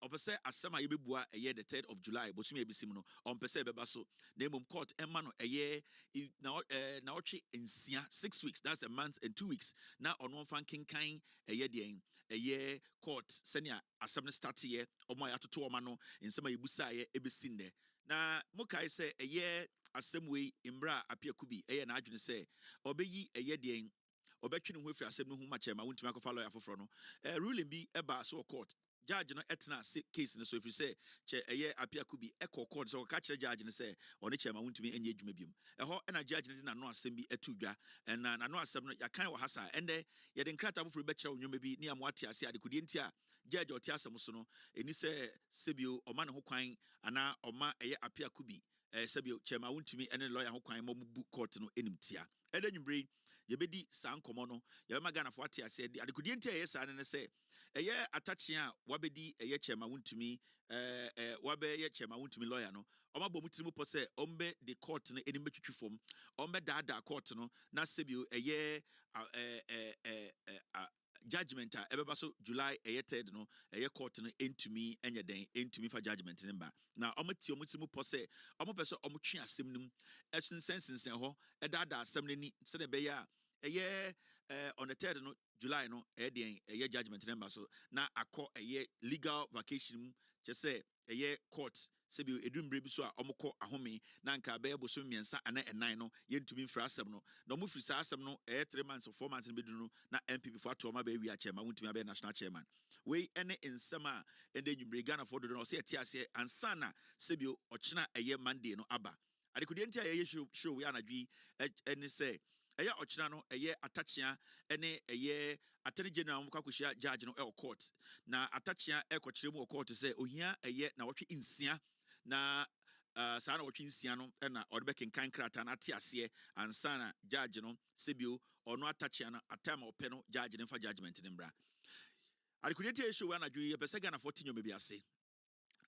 Opese asema yebebua eye the 3rd of July bosumi ebisim no ompese beba so na emom court emma no eye na otwe nsia 6 weeks, that's a month and 2 weeks na ono fan kenkan eye den eye court senia asem no start ye omo ya toto oma no nsema yebusa ye ebesin de na mukai se eye asem we imbra apiaku bi eye na adwene se obeyi eye den obetwe ne ho afiri asem no ho ma chema wontumi akofa lawyer foforo no ruling bi eba so court judge no etna case no so if you say che eye apiaku bi ekọ court so ka kire judge no say oni chema wontumi enye adwuma biom eho na judge no na no asem bi atudwa na no asem no yakan wo hasa ende ye de nkrata foforo be kire onwoma bi ne amoate ase adekudie ntia judge oti asem so no eni se sebio oma ne ho kwan ana oma eye apiaku bi sebio chema wontumi ene lawyer ho kwan mo bu court no enimtia edenwumbre yebedi san komo no yebema Ghana fo ate ase adekudie ntia ye sa ne se eye atache a wabedi eye chema wontumi wabe ye chema wontumi lawyer no omabo mutirimu po se ombe the court no enim betwitwi fom ombe dada court no na sebio eye judgment ebeba so July 3rd no court no entumi enye den entumi fa judgment nimba na omutimu po se omopese omtwe asem num sensensen ho edada asem nani se ne be ya on the 3rd no July no den judgment number so na akọ legal vacation che se court sebi edumbre bi so a omkọ ahome na nka be boso miensa ana enan no yentumi mfra asem no na omfiri sa asem no 3 months or 4 months be dunu na MPP for atoma be wi a chairman wontumi abe national chairman we ene nsema ende nyumbre Ghana for do no se etiase ansana sebi ochina Monday no aba adekudie ntia show we anadwi ene se ochina no atachia ene attorney general mkwakushia judge no court na atachia ekokyere mu court se ohia na wotwe nsia na saa na wotwe nsia no na odebe kenkan krata na ate ase ansana judge no sebio ono atachia na atama ope no judge no fa judgment ne mbra adekudie issue we anadwi ye pese Ghana 14 nyome bi ase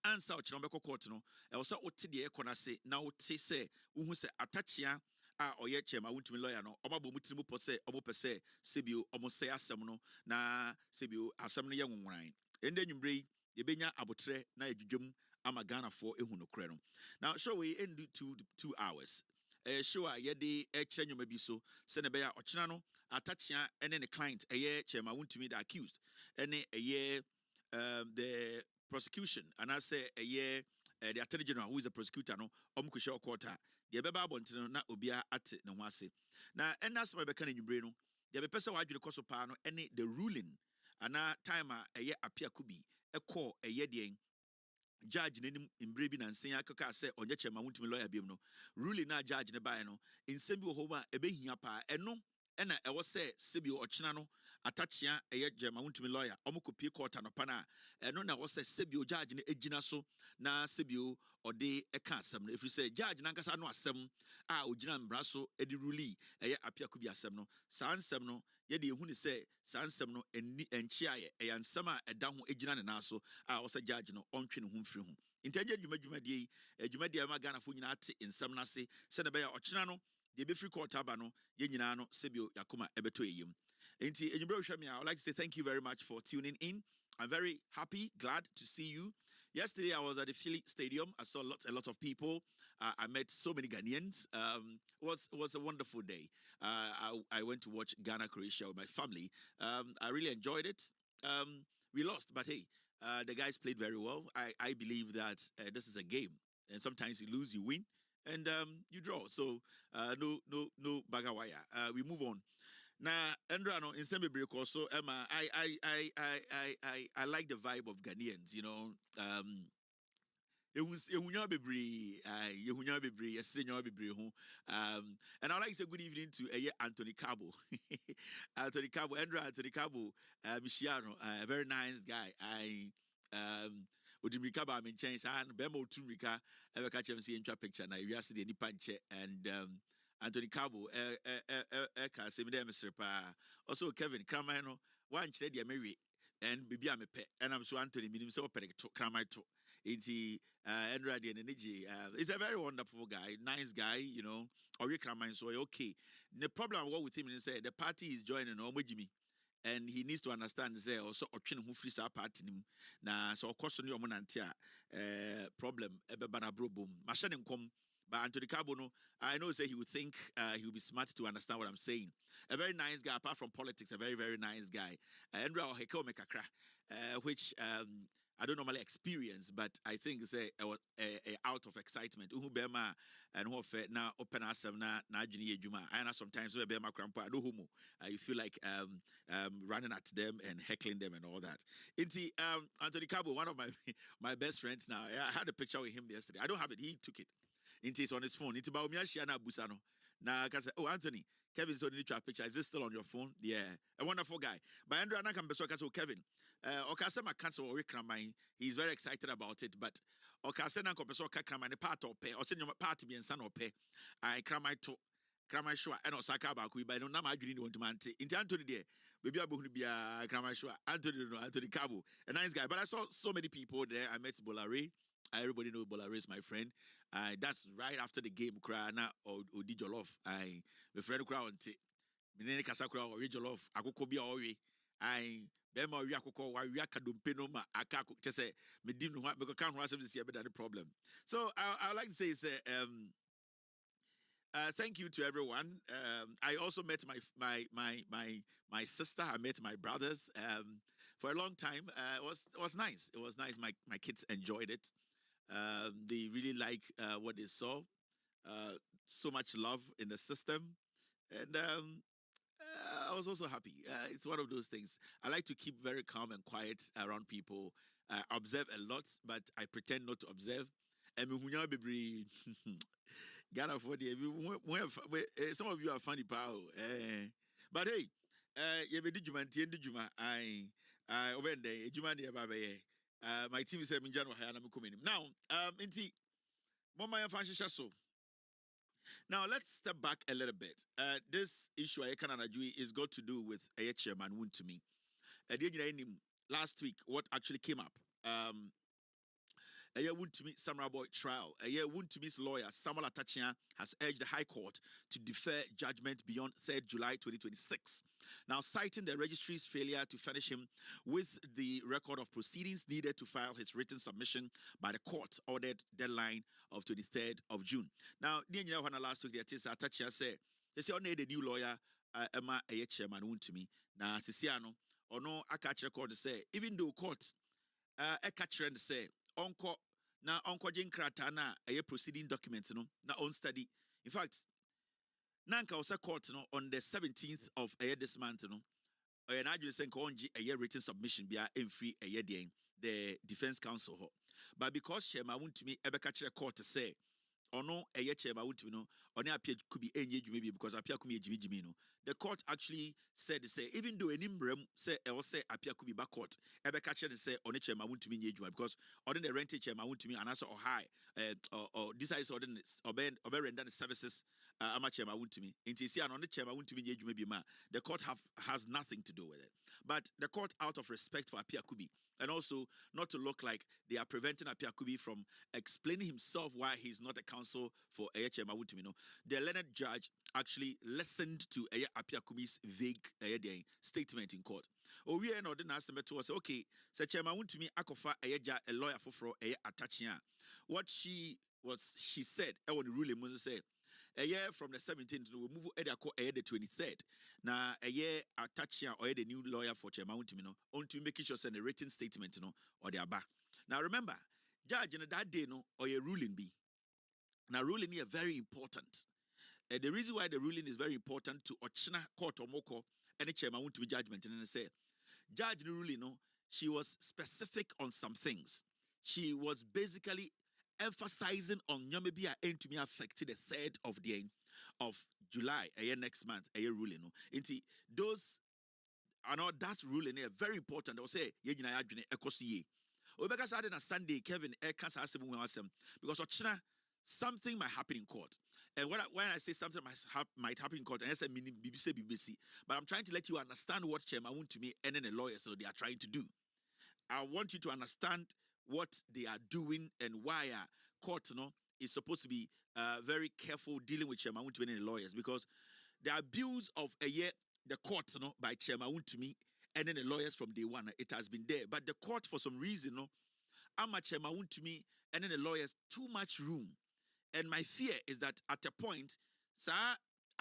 ansa ochina mbeko court no wosa wote de ekona se na wote se uhu se atachia a oye chema wontumi lawyer no omabo mutirimu po se omopese sebio omose asem no na sebio asem no ye nwonwan ende nwumbre yebenya abotre na edwudwum ama Ghana for ehu no kre no now show we end 2 hours show a yede kire nwoma bi so se ne be ya ochina no atachia ene ne client chema wontumi the accused ene the prosecution and I say the attorney general who is the prosecutor no omkusha court the beba abontino na obia ate ne ho ase na enas ma beka na nwumbre no the be pese wadwene koso pa no ene the ruling ana time a apiaku bi ekọ den judge nenim imbre bi na nsen akaka se onye chema wontumi lawyer biem no ruling na judge ne bae no nsem bi wo ho ma ebehia pa eno ena ewo se sebio ochina no atachia jema wontumi lawyer omukopie court anopa na eno na wo se sebio judge ne ejina so na sebio ode eka asem no if you say judge na nkasa no asem a ogina mbra so edi ruli apiaku bi asem no sansem no ye de ehu ni se sansem no enchia nsem a eda ho ejina ne na so a wo se judge no ontwe ne ho mfiri ho intanje dwumadie ma Ghana fo nyina ate nsem na se ne be ya ochina no the be free court abano ye nyina no sebio yakoma ebeto eyim enti enyimbre hwemi I would like to say thank you very much for tuning in. I'm very happy, glad to see you. Yesterday I was at the Philly Stadium. I saw a lot of people. I met so many Ghanaians. It was a wonderful day. I went to watch Ghana Croatia with my family. I really enjoyed it. We lost, but hey, the guys played very well. I believe that this is a game, and sometimes you lose, you win. And you draw. So no bagawaya. We move on. Now, Andrano, in some break also, Emma, I like the vibe of Ghanaians, you know. Yehunya bebre yesterday bebre and I like to say good evening to Anthony Cabo. Anthony Cabo, Anthony Cabo, Michiano, a very nice guy. Odimika ba me nchen sa no be ma otumrika e be ka chem se ntwa picture na wi ase de nipa nche and Anthony Cabo ka se me dem srepa also Kevin Kraman no wan kire de mewe and bibi a mepe and I'm so Anthony minim so opere to Kraman to enti Andrew de energy he's a very wonderful guy, nice guy, you know. Ori Kraman so okay. The problem what with him is say the party is joining omojimi and he needs to understand say also otwene ho free sa party nim na so okoso ne omonante a problem ebe bana brobom ma hye ne nkom. But Anthony Cabo, no, I know say he would think he would be smart to understand what I'm saying. A very nice guy, apart from politics, a very, very nice guy. Andrew Heko Mekakra, which I don't normally experience, but I think it's a out of excitement. Uhu Bema and who now open us na juni juma. I know sometimes we Bema Crampa, no humu. You feel like running at them and heckling them and all that. Inti Anthony Cabo, one of my best friends now. I had a picture with him yesterday. I don't have it. He took it. It's on his phone. It's about me and Busano. Now I can say, oh Anthony, Kevin's on the picture. Is this still on your phone? Yeah, a wonderful guy. But Andrew Anna can be so Kevin. Okasema cancel or Kramai. He's very excited about it. But Okasena Kompeso Kramai part or pay or send your party be and son or pay. I Kramai to Kramai Shua and Osaka Bakui, but I don't know my dream want to man. In Anthony there, maybe I'm going to be a Kramai Shua, Anthony Cabo, a nice guy. But I saw so many people there. I met Bolare. Everybody knows Bolare is my friend. That's right after the game. Krana or Dijolof. My friend Crown. Minene Casacra or Rijolof. Akoko be already. Bema Yakoko, Wayaka Dumpeno, Akaku, just say, Medin, what because can't answer this year, but any problem. So I like to say, thank you to everyone. I also met my sister. I met my brothers for a long time. It was nice. It was nice. My kids enjoyed it. They really like what they saw. So much love in the system, and I was also happy. It's one of those things. I like to keep very calm and quiet around people. I observe a lot, but I pretend not to observe. And Ghana for the some of you are funny, pal. But hey, you be juma, I went there. Juma my team is saying now. Inti Mama so. Now let's step back a little bit. This issue I can is got to do with a chairman wound to me. Last week, what actually came up? A year wound to me Samurai Boy trial. A year wound to me's lawyer Samuel Atachia has urged the High Court to defer judgment beyond 3rd July 2026. Now, citing the registry's failure to furnish him with the record of proceedings needed to file his written submission by the court ordered deadline of 23rd of June. Now, when last week, the Atachia said, they say, I need a new lawyer, Emma a chairman wound to me. Now, Sisiano, or no, I catch record to say, even though court, a catcher and say, Onko na onko jinkrata na proceeding documents no na on study. In fact, nanka was a court no on the 17th of this month no. And I just think on a written submission be a free a year the defense counsel ho. But because Shema want to me ever catch a court to say or no a year Shema want to know or appear could be any maybe because appear could be Jimmy no. The court actually said to say even though an imbrem say or say appear could be back court ever catch and say on a Shema want to me because or the rented Shema want to me and answer or high or decides or then or render the services amateur want to me. In TC and on the chairman want to be maybe ma. The court has nothing to do with it. But the court, out of respect for Apia Kubi, and also not to look like they are preventing Apia Kubi from explaining himself why he's not a counsel for AHM Awutimino, the learned judge actually listened to Apia Kubi's vague statement in court. Oh, we are not the answer to us. Okay, so Chairman Awutimi Akofa a lawyer for attaching. What she said, I want to really say. A year from the 17th, we move the 23rd. Now, a year attaching or the new lawyer for Chairman Timino on to making sure send a written statement, or their back. Now, remember, judge in that day, or a ruling be. Now, ruling is very important. The reason why the ruling is very important to Ochina Court or Moko, any Chairman want to be judgment, and say, judge the ruling, she was specific on some things. She was basically emphasizing on Nyamebia end to me affected the 3rd of July, a year next month, a year ruling. Inti those are not that ruling here very important. I'll say Yejina Adjune Ekosi. Obeka Saturday na Sunday, Kevin Ekas because Ochina something might happen in court. And when I say something might happen in court, and I say meaning BBC, but I'm trying to let you understand what Chairman want to me and then the lawyers so they are trying to do. I want you to understand what they are doing and why court is supposed to be very careful dealing with Chairman Wuntumi and the lawyers because the abuse of the court by Chairman Wuntumi and then the lawyers from day one. It has been there, but the court for some reason, no, how much am I want to me, and then the lawyers too much room. And my fear is that at a point, sir,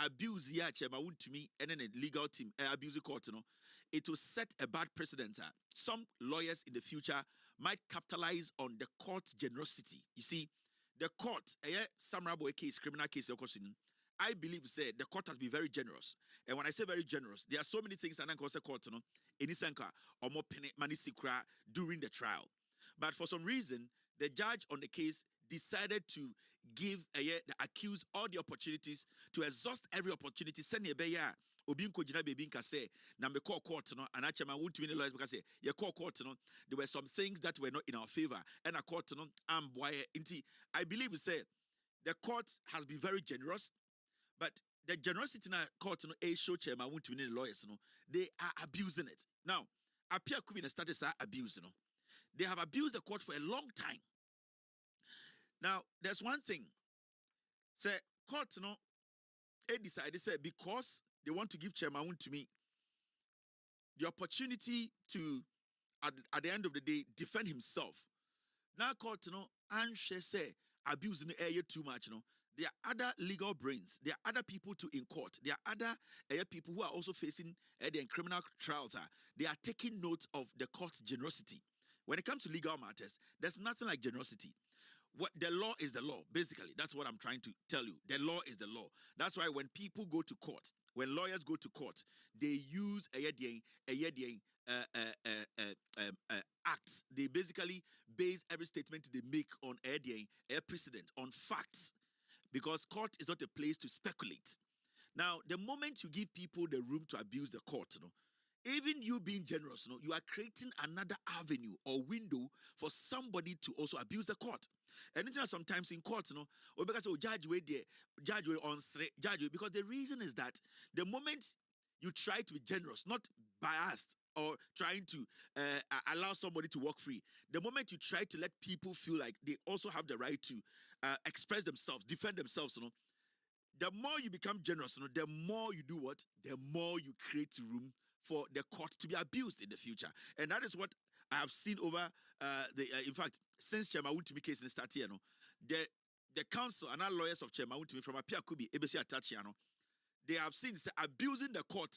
abuse here, chairman want to me, and then a legal team abuse the court, you know, it will set a bad precedent. Some lawyers in the future might capitalize on the court's generosity. You see, the court, Samurai Boy case, criminal case, I believe said the court has been very generous. And when I say very generous, there are so many things that I can say court, you know, in Isanka or more money secret during the trial. But for some reason, the judge on the case decided to give the accused all the opportunities to exhaust every opportunity. Send a beya. Obinko jina baby nka say na me call court no and actually I want to win lawyers because say you call court no there were some things that were not in our favor and a court no am boy inti I believe we say the court has been very generous, but the generosity in a court no a show chairman want to win the lawyers no they are abusing it. Now appear could be the status are abusing, they have abused the court for a long time. Now there's one thing, say court no they decided say because they want to give Chairman to me the opportunity to, at the end of the day, defend himself. Now, court, and she say abusing the area too much. There are other legal brains. There are other people to in court. There are other people who are also facing the criminal trials. They are taking note of the court's generosity. When it comes to legal matters, there's nothing like generosity. What the law is the law, basically. That's what I'm trying to tell you. The law is the law. That's why when people go to court, when lawyers go to court, they use acts. They basically base every statement they make on a precedent, on facts, because court is not a place to speculate. Now, the moment you give people the room to abuse the court, even you being generous, you are creating another avenue or window for somebody to also abuse the court. And it's sometimes in court, or because judge way there, judge way on judge way, because the reason is that the moment you try to be generous, not biased or trying to allow somebody to walk free, the moment you try to let people feel like they also have the right to express themselves, defend themselves, the more you become generous, the more you do what? The more you create room for the court to be abused in the future. And that is what I have seen over in fact, since Chairman Wuntumi case in start here, the council and our lawyers of Chairman Wuntumi from Apia Kubi, ABC Atachiano, they have seen abusing the court,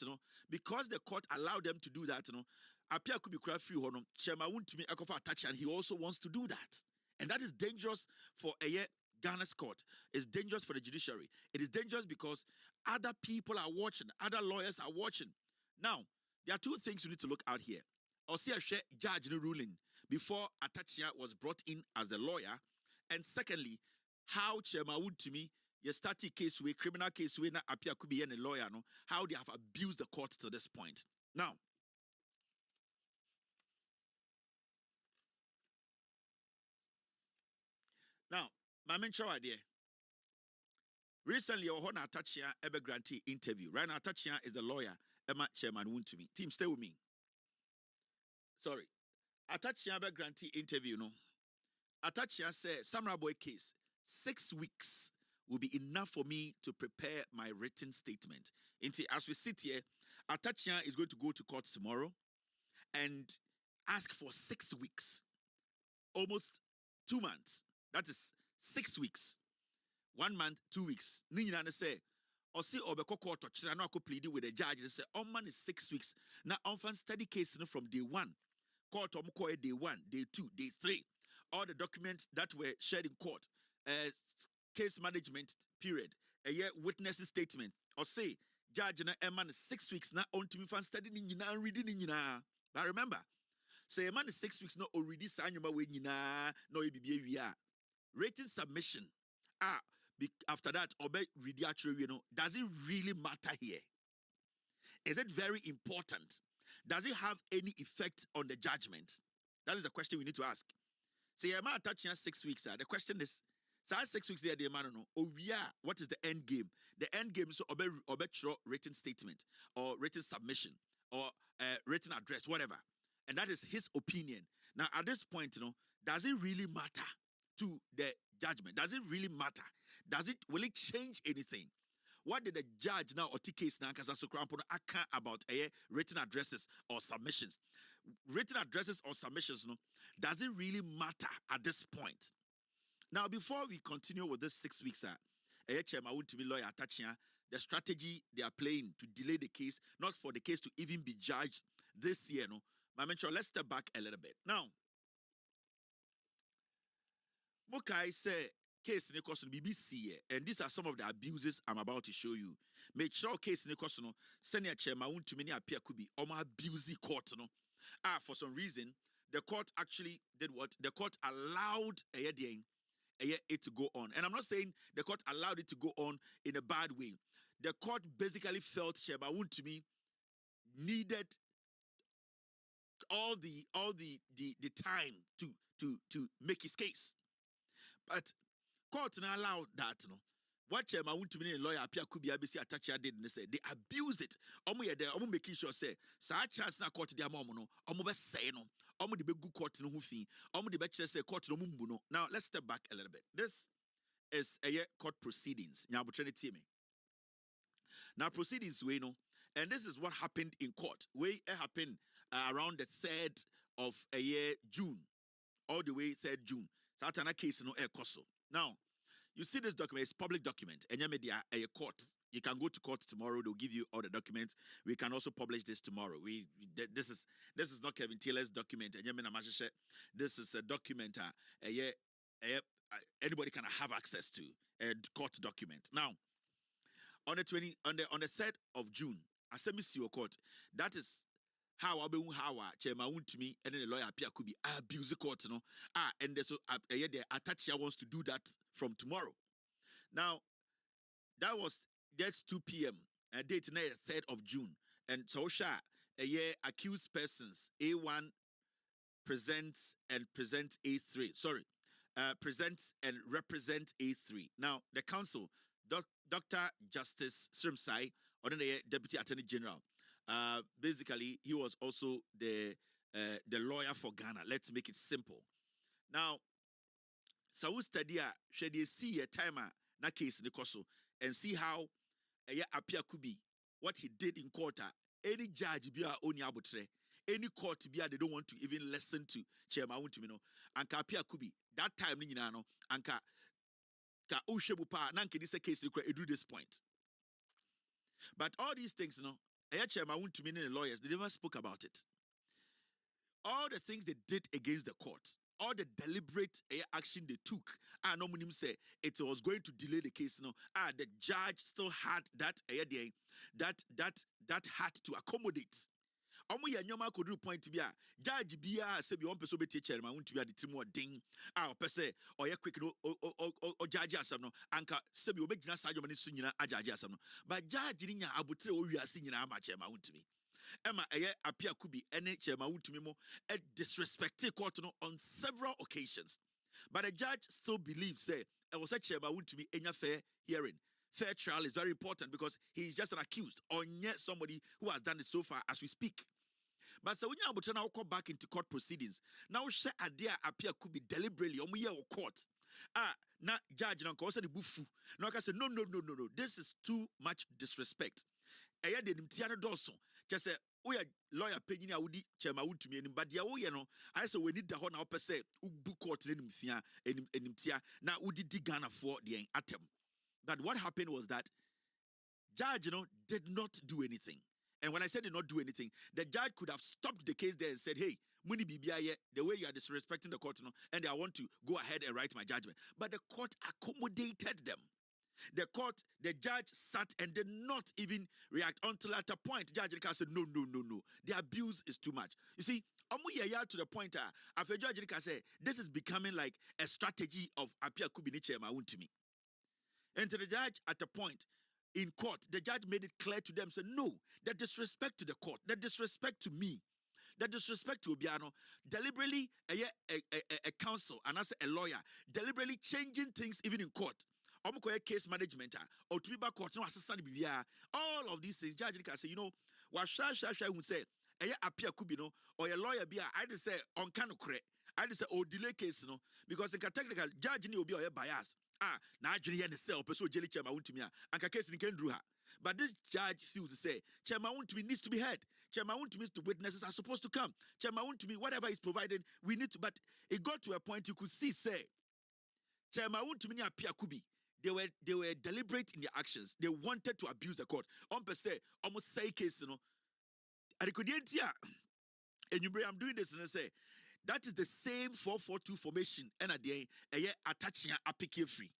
because the court allowed them to do that, Apia Kubi cry free hono, Chairman Wuntumi Ekofa Atachian, he also wants to do that. And that is dangerous for Ghana's court. It's dangerous for the judiciary. It is dangerous because other people are watching, other lawyers are watching. Now, there are two things you need to look out here. Or see a judge ruling before Atachia was brought in as the lawyer. And secondly, how Chairman Wuntumi, your static case way, criminal case way, na appear could be a lawyer, how they have abused the court to this point. Now, my main show idea. Recently, Ohona Atachia ever grantee interview. Right now, Atachia is the lawyer, Emma Chairman Wuntumi. Team, stay with me. Sorry. Atachia ever grantee interview, Atachia said, Samurai Boy case, 6 weeks will be enough for me to prepare my written statement. As we sit here, Atachia is going to go to court tomorrow and ask for 6 weeks, almost 2 months. That is 6 weeks. 1 month, 2 weeks. Ninyana say, or see obeko court or chira no pleading with the judge and say, man is 6 weeks. Now on fan study case from day one. Court omko day 1, day 2, day 3. All the documents that were shared in court, case management period, a year witnesses statement, or say, judge na a man is 6 weeks now on to me fan studying in and reading in. But remember, say a man is 6 weeks not already sign your way in no EBBA. Written submission. After that, obey read actually, does it really matter here? Is it very important? Does it have any effect on the judgment? That is the question we need to ask. Say, am I touching 6 weeks? The question is, 6 weeks there, the man no. Oh yeah, what is the end game? The end game is obey written statement or written submission or written address, whatever. And that is his opinion. Now, at this point, does it really matter to the judgment? Does it really matter? Will it change anything? what did the judge now or case now kasa so krampo aka about written addresses or submissions? Written addresses or submissions, no, does it really matter at this point? Now, before we continue with this 6 weeks, chairman, I want to be lawyer attaching the strategy they are playing to delay the case, not for the case to even be judged this year. No, but let's step back a little bit. Now, Mukai say case in question BBC, and these are some of the abuses I'm about to show you. Make sure case in question, senior chairman, want to many appear could be abusey court. No, for some reason, the court actually did what? The court allowed it to go on. And I'm not saying the court allowed it to go on in a bad way. The court basically felt Shebawun to me needed all the time to make his case. But court now allowed that, no. What Shebawun to me a lawyer appear could be ABC Atacha did and say they abused it. Making sure say chance na court their mom no say no the big court no hufi the betcha say court no mumbu. Now let's step back a little bit. This is a court proceedings. Now proceedings we know, and this is what happened in court. It happened around the 3rd of June, all the way 3rd June. Satana case no koso. Now you see this document, it's public document, and media a court. You can go to court tomorrow, they'll give you all the documents. We can also publish this tomorrow. This is not Kevin Taylor's document, and this is a document anybody can have access to, a court document. Now, on the 3rd of June, I send me see your court. That is how chairman to me and then the lawyer appear could be abuse the court, no. And so the attachia wants to do that from tomorrow. Now, that's 2 p.m. Date tonight, 3rd of June. And so accused persons A1 presents A3. Sorry. Presents and represent A3. Now, the counsel, Dr. Justice Srimsai, or the Deputy Attorney General, basically, he was also the lawyer for Ghana. Let's make it simple. Now, so we study should they see a timer na case in the coso and see how appear could be what he did in court. Any judge be only abutre, any court be they don't want to even listen to chairman want to me no and appear could be that time ni no and ka ushebu pa na nke this case do this point. But all these things, chairman want to me the lawyers, they never spoke about it. All the things they did against the court, all the deliberate action they took, no one say it was going to delay the case. The judge still had that had to accommodate. Ya nyoma could do point to be a judge be a say be one person be teacher man want to be the team or ding person or quick no or judge asam no anka say be obegina sajo mani so nyina ajage asam no but judge ni nya abutre o wiase nyina ama chairman want to me Emma appear could be any chairman want to me mo disrespected court no on several occasions, but the judge still believes say it was a chairman want to be any fair hearing. Fair trial is very important because he is just an accused or yet somebody who has done it so far as we speak. But so when you are now come back into court proceedings, now share idea appear could be deliberately on your court. Na judge na cause the bufu. Now I say no. This is too much disrespect. Eya de nimtia no doso. Just say we are lawyer paying awudi chema to me but dia wo ye no I say we need the ho na opese ubu court nimtia na udi di Ghana for the atem. But what happened was that judge, did not do anything. And when I said did not do anything, the judge could have stopped the case there and said, hey, Muni BBI, the way you are disrespecting the court, and I want to go ahead and write my judgment. But the court accommodated them. The judge sat and did not even react until at a point, Judge said, no. The abuse is too much. You see, to the point, after Judge said, this is becoming like a strategy of Apia Kubiniche to me. And to the judge at a point in court, the judge made it clear to them, said, no, the disrespect to the court, the disrespect to me, the disrespect to Obiano, deliberately a counsel and as a lawyer, deliberately changing things even in court. Case management or to be back court, all of these things, judge can say, what Shah would say, appear could be or a lawyer be I just say on can I just say delay case because in technical judge will be bias. na adwene yɛ ne sɛ ɔpɛ sɛ ɔgyeli Chairman Wontumi anka case ni can her. But this judge seems to say Chairman Wontumi needs to be heard. Chairman Wontumi to witnesses are supposed to come. Chairman Wontumi, whatever is provided, we need to. But it got to a point you could see say Chairman Wontumi and Pia Kubi. They were deliberate in their actions. They wanted to abuse the court. On per se, almost say case, you know. And I'm doing this and I say that is the same 4-4-2 formation. And at the end, attaching a pick free.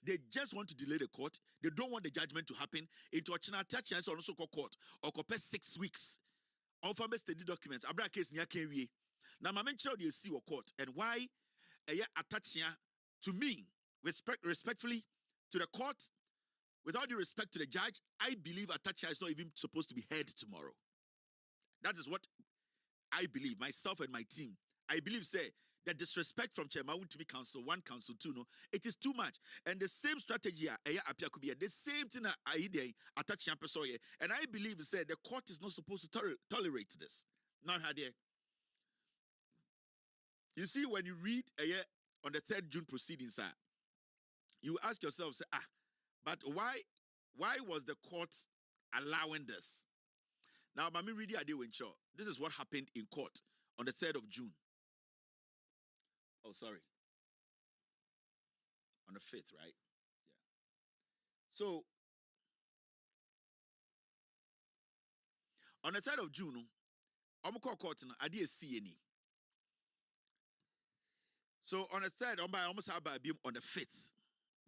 They just want to delay the court. They don't want the judgment to happen. Into a attaching is also called court or compare 6 weeks. On family study documents. Abra case near KWA. Now, my mention you see what court and why attaching to me respectfully to the court, without the respect to the judge, I believe attaching is not even supposed to be heard tomorrow. That is what I believe, myself and my team. I believe, say, the disrespect from Chairman Wontumi Council 1, Council 2, no, it is too much. And the same strategy, the same thing I did attaching person, and I believe, say, the court is not supposed to tolerate this. Now, Hadia, you see, when you read on the 3rd June proceedings, you ask yourself, say, but why was the court allowing this? Now, Mami Ridi Adewincho, this is what happened in court on the 3rd of June. Oh, sorry. On the 5th, right? Yeah. So, on the 3rd of June, I'm call court I didn't see any. So, on the 3rd, I almost have a beam on the 5th.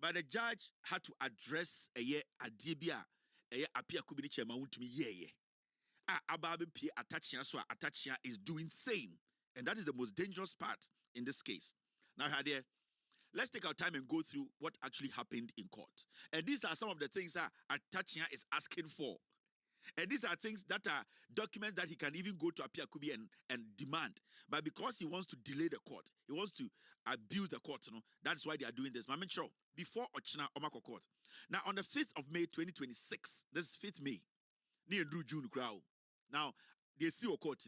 But the judge had to address a year at Dibia, a year appear could be Chairman Wontumi ye. Ababe P attaching is doing same. And that is the most dangerous part in this case. Now, Hadia, let's take our time and go through what actually happened in court. And these are some of the things that attaching is asking for. And these are things that are documents that he can even go to Apia Kubi and demand. But because he wants to delay the court, he wants to abuse the court, that's why they are doing this. But make sure, before Ochina Omako Court. Now, on the 5th of May, 2026, this is 5th May, near June crowd. Now, they see a court.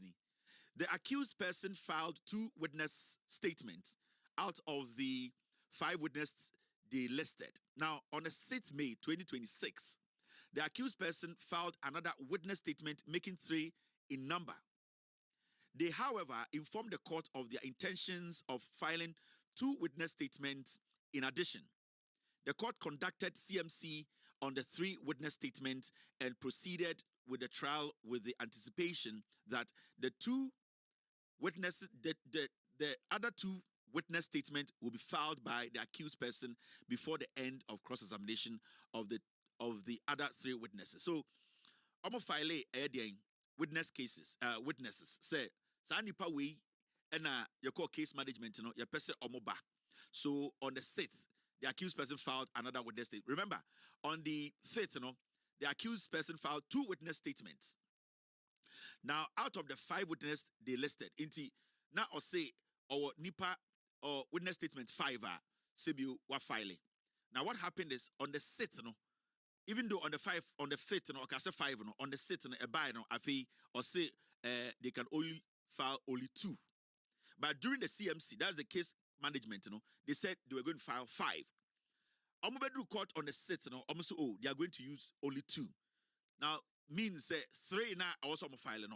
The accused person filed 2 witness statements out of the 5 witnesses they listed. Now, on the 6th May 2026, the accused person filed another witness statement, making 3 in number. They, however, informed the court of their intentions of filing 2 witness statements in addition. The court conducted CMC on the 3 witness statements and proceeded with the trial with the anticipation that the 2 witnesses, the other 2 witness statements will be filed by the accused person before the end of cross-examination of the other 3 witnesses. So, I'm file witness cases, witnesses. Say, sa nipa we and your call case management, your person omoba. So on the 6th, the accused person filed another witness statement. Remember, on the 5th, the accused person filed 2 witness statements. Now, out of the 5 witnesses they listed, inti now or say or nipa or witness statement 5 Sibu wa filing. Now, what happened is on the 6th, even though on the 5th, okay, I say 5, on the 6th, a buy, or say they can only file only 2. But during the CMC, that's the case management, they said they were going to file 5. Omobedu court on the 6th, they are going to use only 2. Now, means 3 now also filing,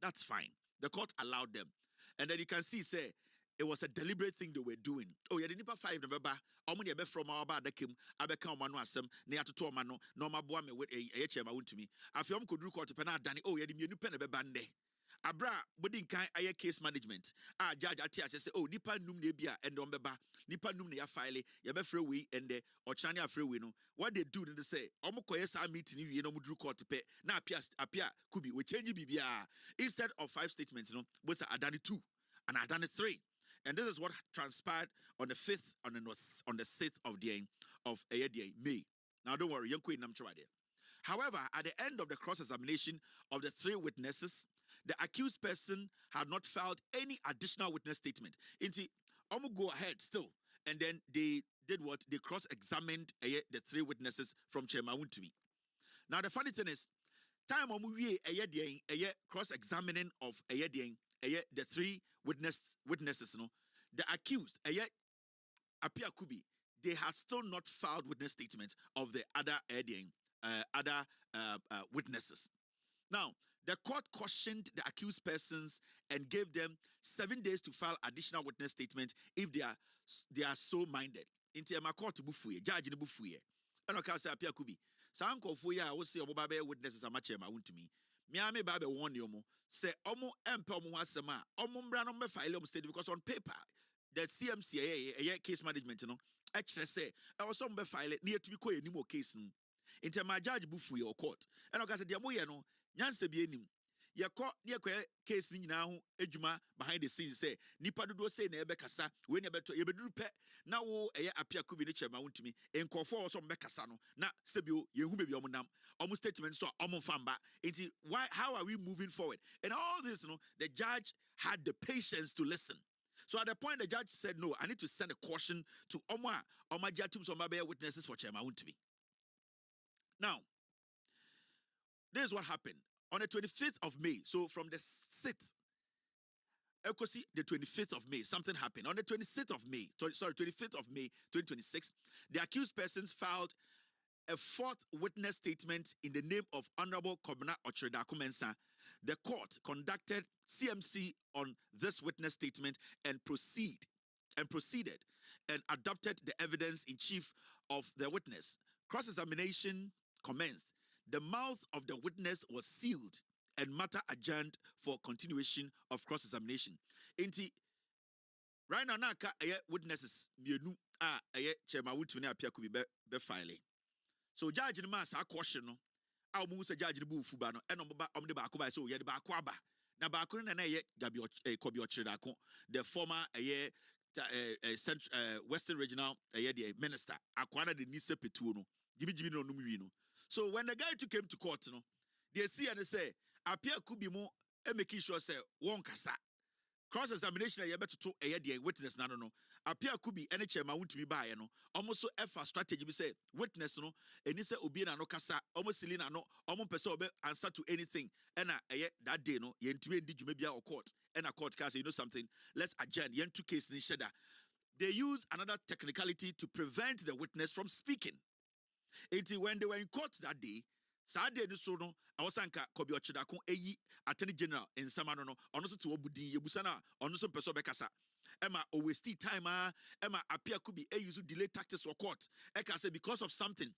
that's fine. The court allowed them. And then you can see, say, it was a deliberate thing they were doing. Oh, yeah, the nipa 5 November. Omuni ebe from our bad kim. Abeka omanu asem. Ne atoto omano. No mabuame with a Chairman Wontumi. Afi could record to pena dani. Oh, yeah, the new pen ebe bande. Abra, budin kai aye case management. Judge atia say, oh, nipa num nebia and ombeba. Nipa num ne ya file. Ya be free we and the ochani a free we no. What they do, they say, omukoye sa meeting you no mudru court pe. Na apia could be we change bibia. Instead of 5 statements, was adani 2 and adani 3. And this is what transpired on the 5th, on the 6th of May. Now, don't worry, however, at the end of the cross-examination of the 3 witnesses, the accused person had not filed any additional witness statement. Inti, go ahead still. And then they did what? They cross-examined the 3 witnesses from Chairman Wontumi. Now, the funny thing is, time cross-examining of the 3 witnesses, the accused, Apia Kubi, they had still not filed witness statements of the other witnesses. Now, the court cautioned the accused persons and gave them 7 days to file additional witness statements if they are so minded. Into my court bufuye, judge ni bufuye. And I can say Apia Kubi. Sanko fuya, I will say Obabe witnesses a match ma want me. Miami Babe warn you say Omo Empe Omo Wasama, Omo Branum file state because on paper, the CMCA, case management, actually say, I was some file near to be called any more case. Into my judge bufuye or court. And I can say, Diamoyano. Nyanse bi enim ye ko case ni nyina ho adwuma behind the scenes say nipa dodo say na ebekasa we na beto ye beduru pe na wo Apia Kubi ne chema wontumi enkofo so mbekasa no na sebio ye hu bebi omnam omo statement so omo famba enti how are we moving forward and all this the judge had the patience to listen. So at the point the judge said, no, I need to send a caution to omo jatum so mba witnesses for chema wontumi. Now this is what happened on the 25th of May. So from the 6th, the 25th of May, something happened. On the 25th of May, 2026, the accused persons filed a fourth witness statement in the name of Honorable Kobna Ochredaku Mensah. The court conducted CMC on this witness statement and proceeded and adopted the evidence in chief of the witness. Cross-examination commenced. The mouth of the witness was sealed and matter adjourned for continuation of cross-examination. Right now, witnesses mienu chema wutune Apia Kubi be file. So judge ni ma sa caution no. A mu say judge ni bu fuba no. Eno ba omde ba akoba so ye de ba akoba. Na ba akoro na ye Gabi Kobi Ochredako, the former Western Regional the minister. Akwana de nise petuo no. Jibi no numi no. So when the guy came to court, they see and they say, Apia Kubi mo making sure say one kasa. Cross-examination you better to a witness no. Apia Kubi any chairman won't be by almost so effort strategy we say witness and he say obi na no kasa almost selina no almost person answer to anything and that day no yen to did you maybe or court and a court case something let's adjourn yen two case in sheda. They use another technicality to prevent the witness from speaking. When they were in court that day, Saturday ni so no, awosanka Kobi Ochredako Attorney General in Samano no, ono so to obudin yebusana, ono so person bekasa. Emma waste time Emma Apia Kubi use delay tactics for court. Eka say because of something,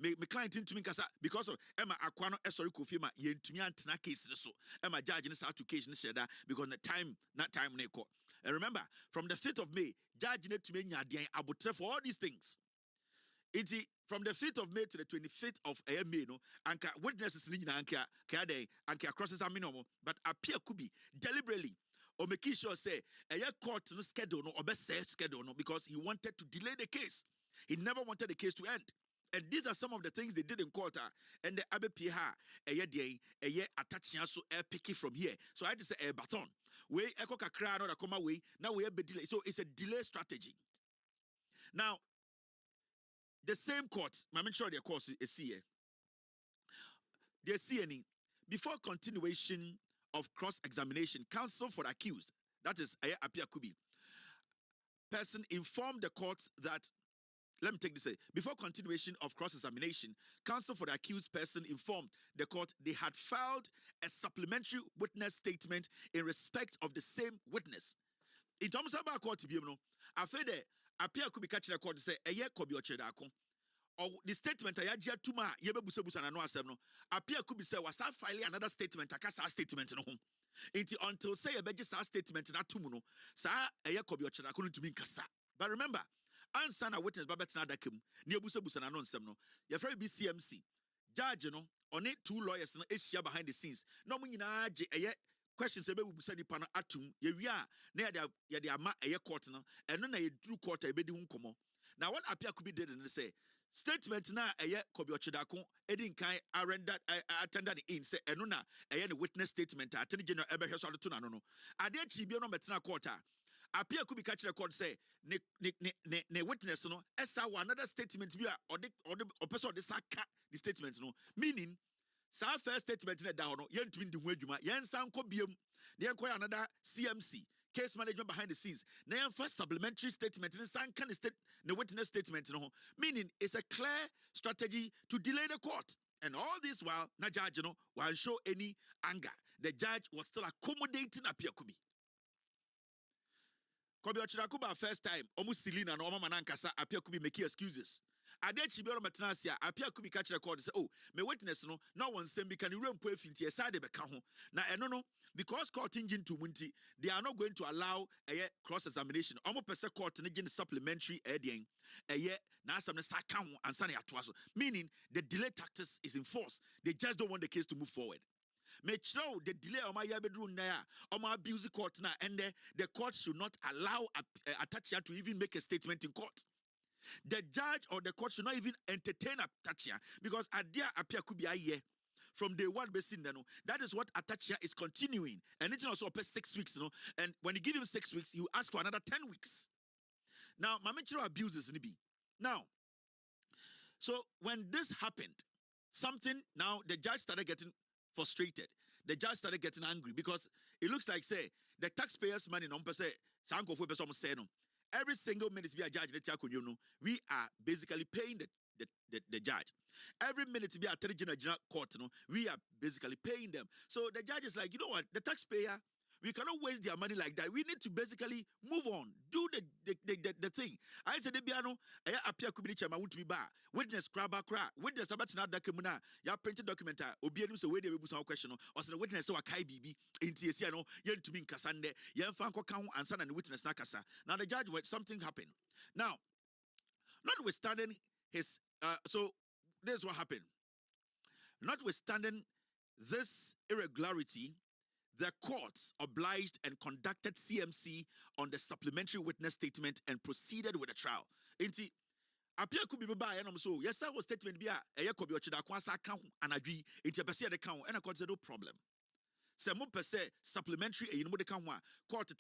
me client into me kasa because of Emma Akwano sorry Kofima yentumi antena case so. Emma judge ni sa to case ni sheda because the time not time na court. And remember, from the 5th of May, judge need to make nyadian abutre for all these things. From the 5th of May to the 25th of May, anka witnesses ni anka kade anka cross-examine but Apia Kubi deliberately or make sure say court no schedule no or best schedule no because he wanted to delay the case. He never wanted the case to end. And these are some of the things they did in court and the ABPH attaching us picky from here. So I just say a baton. We echo kakra no come away now we have delay. So it's a delay strategy. Now the same court, I'm sure their course is here. They see any before continuation of cross-examination, counsel for the accused, that is Apia Kubi, person informed the court that. Let me take this. Before continuation of cross-examination, counsel for the accused person informed the court they had filed a supplementary witness statement in respect of the same witness. In terms of our court, I feel that Apia Kubi catch the court to say, Kobi Ochredako. Or the statement I had tuma yebe busa na no asem no. Apia Kubi say was filing another statement, akasa statement no home. Until say a beji sa statement na tumu no. Sa Kobi Ochredako no to be nkasa. But remember, answer na witness babet na dakem ni busa na no nsem no. Your very BCMC judge no on it two lawyers no ehia behind the scenes. No mo nyina age questions ebe busa nipa no atum ye wi a na ya de ama court no eno na ye dru court ebe di nkomo. Now what Apia Kubi did and say statement na Kobi Ochredako edin kan attended in say eno na the witness statement Attorney General ebe hwe so to na no ade chi bi no betena court Apia Kubi catch the court say ne witness no esa another statement bi or person de saka the statement no meaning sa first statement na da no yentumi ndi ho adwuma yensan kɔ biem ne yenkoya another CMC case management behind the scenes. Now, first supplementary statement in some kind of state, the witness statement, meaning it's a clear strategy to delay the court. And all this while, na judge, won't show any anger. The judge was still accommodating Apia Kubi. Kobi Ochirakuba first time, almost Selina and Oma Manankasa, Apia Kubi making excuses. Ade Chibero Matanasia, Apia Kubi catch record say, oh, me witness no one send me can you run finti aside the bekaho. Now no, because court engine to Munti, they are not going to allow a cross examination. Almost per court engine supplementary editing a year now some sakam and sunny atwaso. Meaning the delay tactics is in force. They just don't want the case to move forward. Make sure the delay on my bedroom now, on my abuse court now, and the court should not allow a Tachia to even make a statement in court. The judge or the court should not even entertain a Tachia because Adia Apia could be a year from day one. That is what Atachia is continuing, and it's also up 6 weeks, And when you give him 6 weeks, you ask for another 10 weeks. Now, Mamechiro abuses Nibi. Now, so when this happened, something now the judge started getting frustrated. The judge started getting angry because it looks like, say, the taxpayers' money, every single minute we are judge, we are basically paying the judge. Every minute we are telling general court, we are basically paying them. So the judge is like, you know what, the taxpayer, we cannot waste their money like that. We need to basically move on, do the thing. I said, the piano, I appear to be chairman to be bar. Witness crabba cra, witness about another document, ya printed document, obianum so where they will some question, or the witness so a kai bibi, in TSC, yen to be in Cassande, yan fanko count and son and witness nakasa. Now the judge, when something happened. Now, notwithstanding his, so this is what happened. Notwithstanding this irregularity, the courts obliged and conducted CMC on the supplementary witness statement and proceeded with the trial. Inti appear could be by and so yes, I was statement be a could be account and agree into a account and I consider no problem. Some per se supplementary a you court to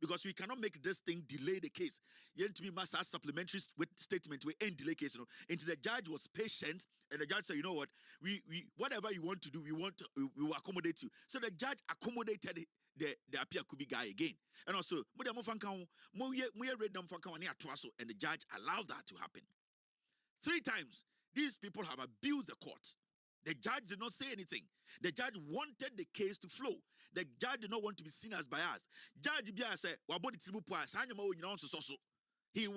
because we cannot make this thing delay the case. Yet to be master supplementary statement we end delay case. Into the judge was patient, and the judge said, you know what, we whatever you want to do, we will accommodate you. So the judge accommodated the appear could be guy again, and also and the judge allowed that to happen 3 times. These people have abused the court. The judge did not say anything. The judge wanted the case to flow. The judge did not want to be seen as biased. Judge Bia said, he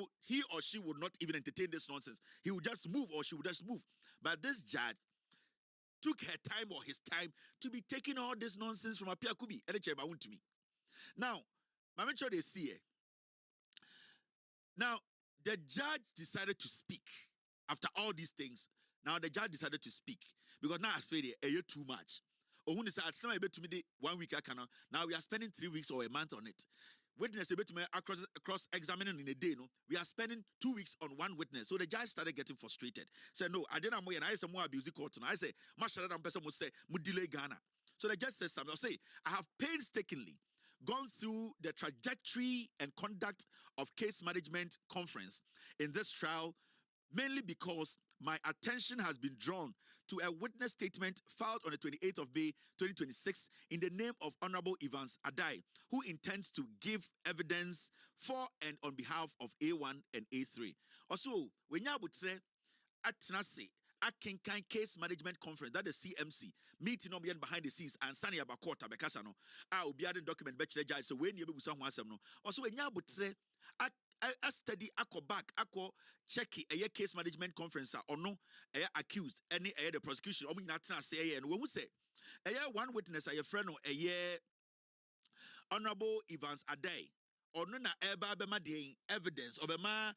or she would not even entertain this nonsense. He would just move or she would just move. But this judge took her time or his time to be taking all this nonsense from Apia Kubi. To me. Now, I'm sure they see it. Now, the judge decided to speak after all these things. Now the judge decided to speak because now I feel it too much. Oh, when said some to me 1 week I cannot. Now we are spending 3 weeks or a month on it. Witness a bit to me across examining in a day. No, we are spending 2 weeks on one witness. So the judge started getting frustrated. Said no, I didn't know. And I said more abuse court. And I say, Mashallah, person will say, delay Ghana. So the judge says something. I'll say, I have painstakingly gone through the trajectory and conduct of case management conference in this trial, mainly because my attention has been drawn to a witness statement filed on the 28th of May, 2026, in the name of Honorable Evans Adai, who intends to give evidence for and on behalf of A1 and A3. Also, when you would say, at Nasi, Akinkan Case Management Conference, that is CMC, meeting on behind the scenes, and Sani Abakota, Bekasano, I will be adding document, bachelor judge, so when you be someone, also when you would say, I study back check a case management conference or no accused any the prosecution not say and when we say one witness a friend a year Honorable Evans Adai or no na eba bema de evidence obema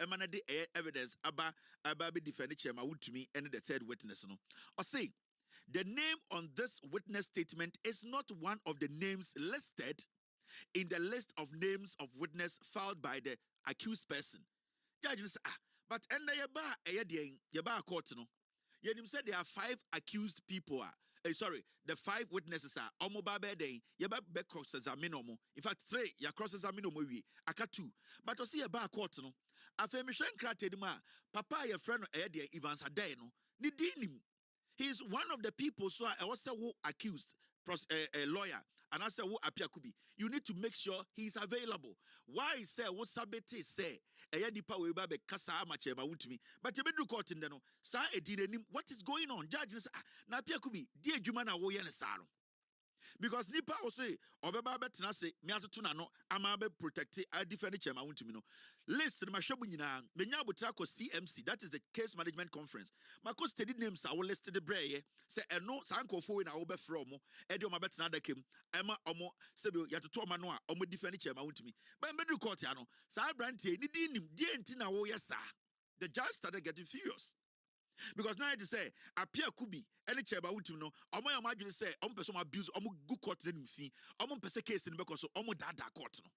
emanade evidence aba be defend chairman would to me and the third witness no or say the name on this witness statement is not one of the names listed in the list of names of witness filed by the accused person. Judge said, but and the court no. You said there are 5 accused people. The 5 witnesses are omobabe day. Yeba cross examinomo. In fact, 3 ya cross examinomo we aka 2. But see a court no. Afemishan kratedima papa your friend Evans Adai no. Ni dinim. He is one of the people so I was accused. a lawyer, and I say who appear could be, you need to make sure he's available. Why say what sabete say a nipa we ba be kasa amacheba wuntumi, but you be do court in the no sa edine what is going on? Judge na appear could be dear juma na wo ye ne sa no. Because nipa will say, Obeba betna say, me atutuna no, ama be protect a different chairman want to me no. List the mashabunina, menya butrako CMC, that is the case management conference. Mako steady names I will list the braye, say and no sanko fo in our be from edio ma betna de kim, Emma omo sebe yatuto manoa, omo different chairman want to me. But medu court yano, sa brantie, ni dinim, dientina wo yesa. The judge started getting furious. Because now it say appear could be any chairman would know. Omo imagine say person abuse good court then see person case in because dada court no.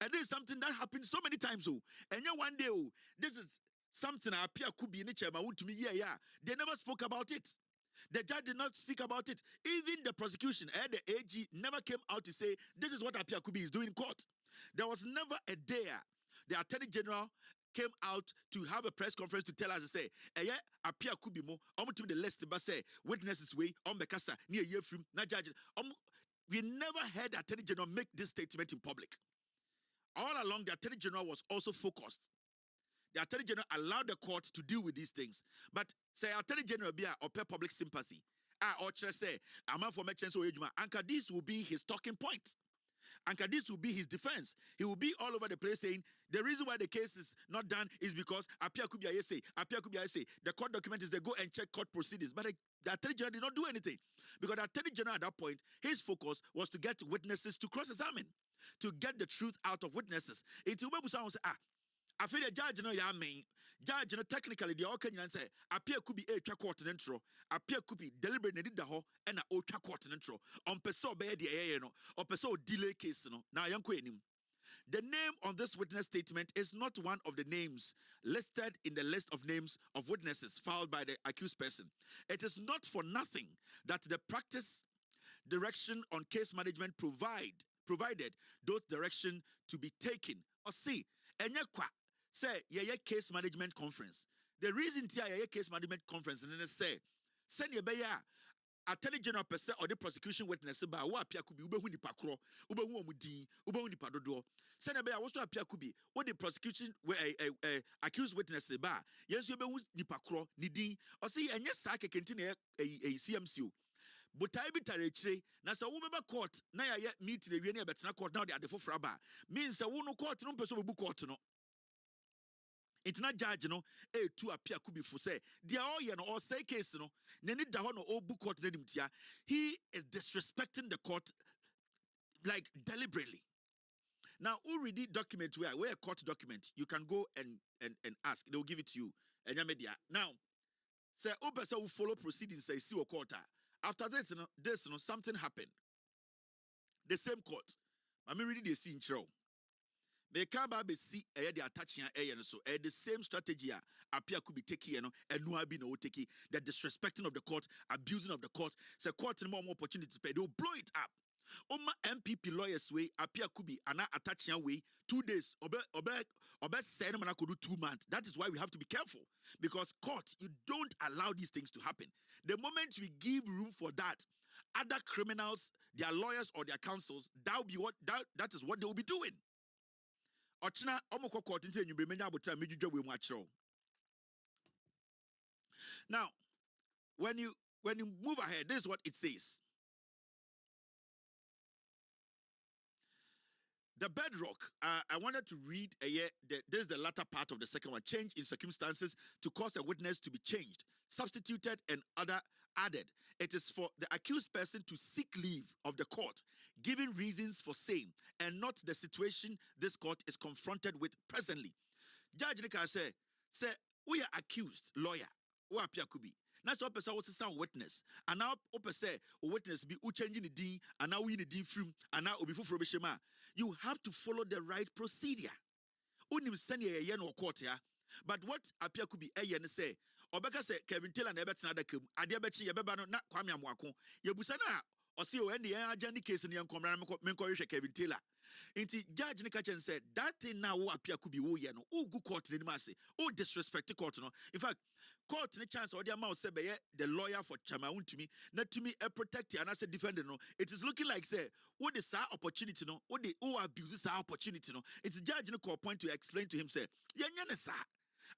And this is something that happens so many times. Oh, and yeah, one day, oh, this is something appear could be any chairman would to me. Yeah. They never spoke about it. The judge did not speak about it. Even the prosecution and the AG never came out to say this is what appear could be is doing in court. There was never a day the Attorney General came out to have a press conference to tell us, say, appear could be more, to the list, but say, witnesses way, bekasa, near year from, na judge. We never heard the Attorney General make this statement in public. All along, the Attorney General was also focused. The Attorney General allowed the court to deal with these things. But say, Attorney General be or pay public sympathy. Or say, I'm for merchants or age, Anka, this will be his talking point. And this will be his defense. He will be all over the place saying the reason why the case is not done is because Apia Kubia say, the court document is they go and check court proceedings. But the Attorney General did not do anything. Because the Attorney General at that point, his focus was to get witnesses to cross-examine, to get the truth out of witnesses. It will say, I feel the judge no ya mean. Judge no technically the all can say appear could be a court intro. Appear could be deliberate did the ho and a court intro. On peso be the no or peso delay case no. Now young queen. The name on this witness statement is not one of the names listed in the list of names of witnesses filed by the accused person. It is not for nothing that the practice direction on case management provided those direction to be taken. Or see, enyekwa say ye case management conference. The reason tia case management conference and then say send ye beya Attorney General per se or the prosecution witness ba wa apia kubi ubehu nipa kro ubehu omudin ubehu nipa dodo send ye beya wo so apia kubi what the prosecution accused witness ba yes you ubehu nipa kro ni din o say enye sa kekenti na CMC but I be tarechre na sa wo beba court na ya meet na wie na betena court now the adefo fraba means say wo no court no person be court no it's not judge no to appear could be for say they all you know or say case no nani da ho no o book court na nimtia he is disrespecting the court like deliberately. Now who read the document where a court document you can go and ask, they will give it to you and media. Now say o person will follow proceedings say see o court. After this, something happened. The same court. I'm reading the scene. They can't be see the attaching so the same strategy appear could be taking and no have been taking the disrespecting of the court, abusing of the court. So court and more opportunity to pay. They'll blow it up. Oma MPP lawyers way appear could be an attaching way 2 days. Obe man could do 2 months. That is why we have to be careful because court you don't allow these things to happen. The moment we give room for that, other criminals, their lawyers or their counsels, that will be what that is what they will be doing. Ochina omoko court into you bring abuta mejujo we muachro. Now, when you move ahead, this is what it says. The bedrock, I wanted to read this is the latter part of the second one. Change in circumstances to cause a witness to be changed, substituted, and added. It is for the accused person to seek leave of the court, giving reasons for saying, and not the situation this court is confronted with presently. Judge Nika say, we are accused, lawyer, who appear to be. That's what person was a witness. And now open say witness be changing the D and now we in the D from and now obi for beshema. You have to follow the right procedure. Unim send ye no court ya. But what appear could be a yen say, Obeka say Kevin Taylor and Everton Adakum, Adiabechi Yabeba no na Kwame Amwako. Yabusana Or see when the agent case in the uncommon Kevin Taylor. Inti judge ni kachen said that thing now appear could be wo ye no o good court ni ma say o disrespect court no. In fact, court ni chance or the amount say be the lawyer for Chamaun to me not to me a protect and as a defender no. It is looking like say what the sa opportunity no what the abuse this opportunity no. It's judge ni call point to explain to him say yenya ne sa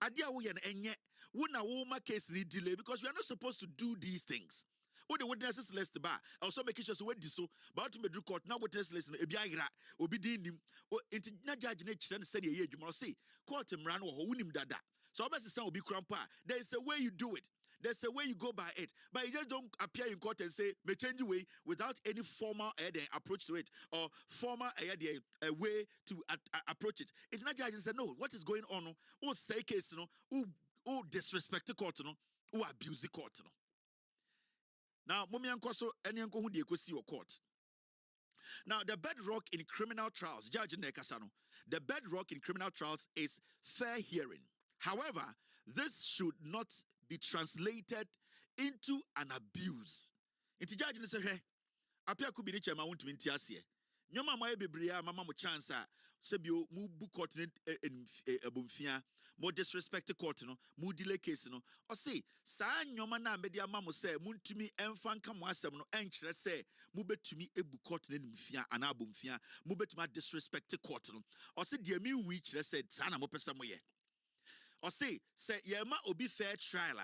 adia wo ye no enye wo na wo ma case ni delay because we are not supposed to do these things. What the witnesses list bar also making sure so what this so but to be court now witness list e bia ira obi din nim o enti na judge na kire say ye adwuma say court mra no ho wunim dada so obese say obi krampa there is a way you do it, there's a way you go by it, but you just don't appear in court and say me change way without any formal approach to it or formal a way to approach it. It's not judge say no what is going on who say case no who disrespect the court no who abuse the court no. Now, Mummy and Koso, any uncle who see your court. Now, the bedrock in criminal trials, Judge Nekasano, the bedrock in criminal trials is fair hearing. However, this should not be translated into an abuse. Inti Judge say, hey, appear could be the chairman won't mean Tiasia. Nyoma moye bebrea mama mo chance sebio mu bu court in abumfia mo disrespect court no mu delay case no o say sa nyoma na media mama say muntumi emfa nka mo asem no enkyere say mu betumi ebu court na nimfia ana abumfia mu betuma disrespect court no o say de mi wi kyere say sa na mo pesa mo ye o say ye ma obi fair trial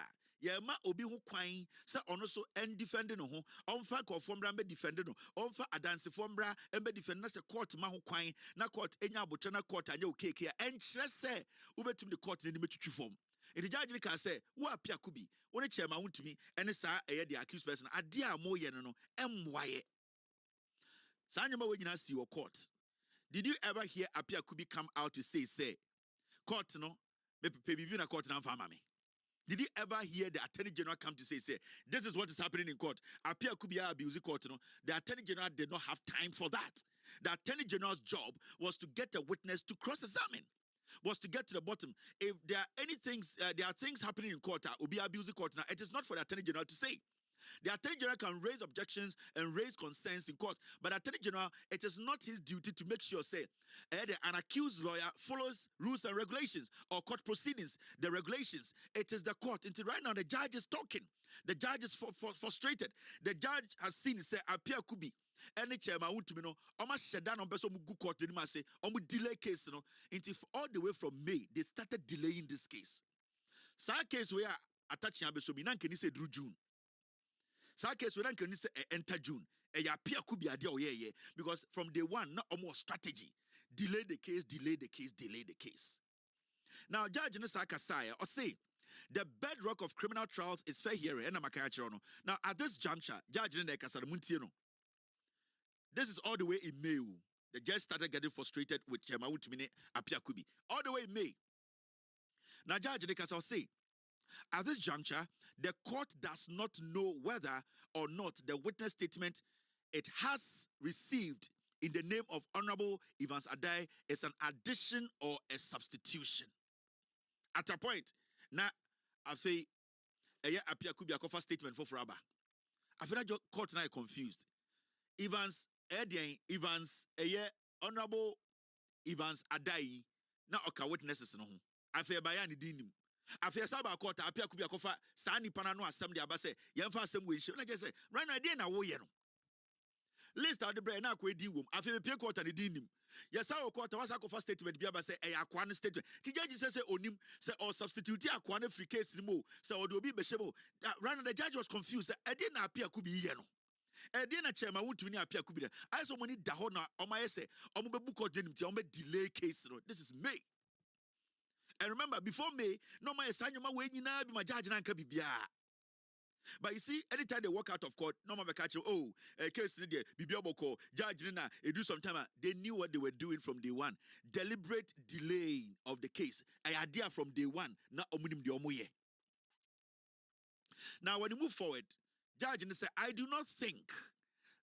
Yema obi hu kwan se ono so en defend no ho onfa kofombra be defend no onfa adanse fombra be defend na se court ma ho kwan na court enya abotre na court anya okeke en kire se ubetum the court ni metwitwi fom it judge ka say wo apia kubi woni chairman wontumi ene sa eye the accused person ade a mo ye no emwaye sa nyama we nyina si wo court. Did you ever hear apia kubi come out to say court no me bibi na court na mfa mame? Did you ever hear the Attorney General come to say, this is what is happening in court? Appear could be abuse court. The Attorney General did not have time for that. The Attorney General's job was to get a witness to cross-examine, was to get to the bottom. If there are there are things happening in court, will be abuse court. Now, it is not for the Attorney General to say. The Attorney General can raise objections and raise concerns in court, but the Attorney General, it is not his duty to make sure, an accused lawyer follows rules and regulations or court proceedings, the regulations. It is the court. Until right now, the judge is talking. The judge is frustrated. The judge has seen, appear could be. Any chairman won't to know, almost shut down on person good court in my say, delay case, until all the way from May, they started delaying this case. So, case where attaching Abesomi, can you say through June? So case we don't can say enter June. Appear could be idea because from day one, not almost strategy. Delay the case, delay the case, delay the case. Now, Judge Nisaka Saya or say the bedrock of criminal trials is fair hearing. Now, at this juncture, Judge Nisaka Muntiano. This is all the way in May. The judge started getting frustrated with Chemawutumine Apia Kubi. All the way in May. Now, Judge Nisaka say. At this juncture, the court does not know whether or not the witness statement it has received in the name of Honorable Evans Adai is an addition or a substitution. At a point, now, I say, appear could be a cover statement for Fraba. I feel like the court now confused. Evans, Honorable Evans Adai, now okay witnesses no. I feel by any dinim. After Saba court, appear could be a cover, Sani Panano, assembly, Abase, Yanfa, some wish. Like I say, right now, I didn't know. List out the brain, now, quay dim. I feel a peer court and a dinim. Yes, our court was a cover statement, Biaba say, a quan statement. Tijaji says, Onim, say, or substitute a quan free case removed. So, it will be Beshebo. Right now, the judge was confused. I didn't appear could be yeno. I didn't chairman would to me appear could be there. I saw money Dahona on my essay, on my book or delay case. This is May. And remember, before May, no my sign my way, you know, be my judge and can be. But you see, anytime they walk out of court, no matter catch a case in there, Bibioboko, judge, do some time. They knew what they were doing from day one. Deliberate delay of the case. I idea from day one, not omunim de omoye. Now, when you move forward, judge and say, I do not think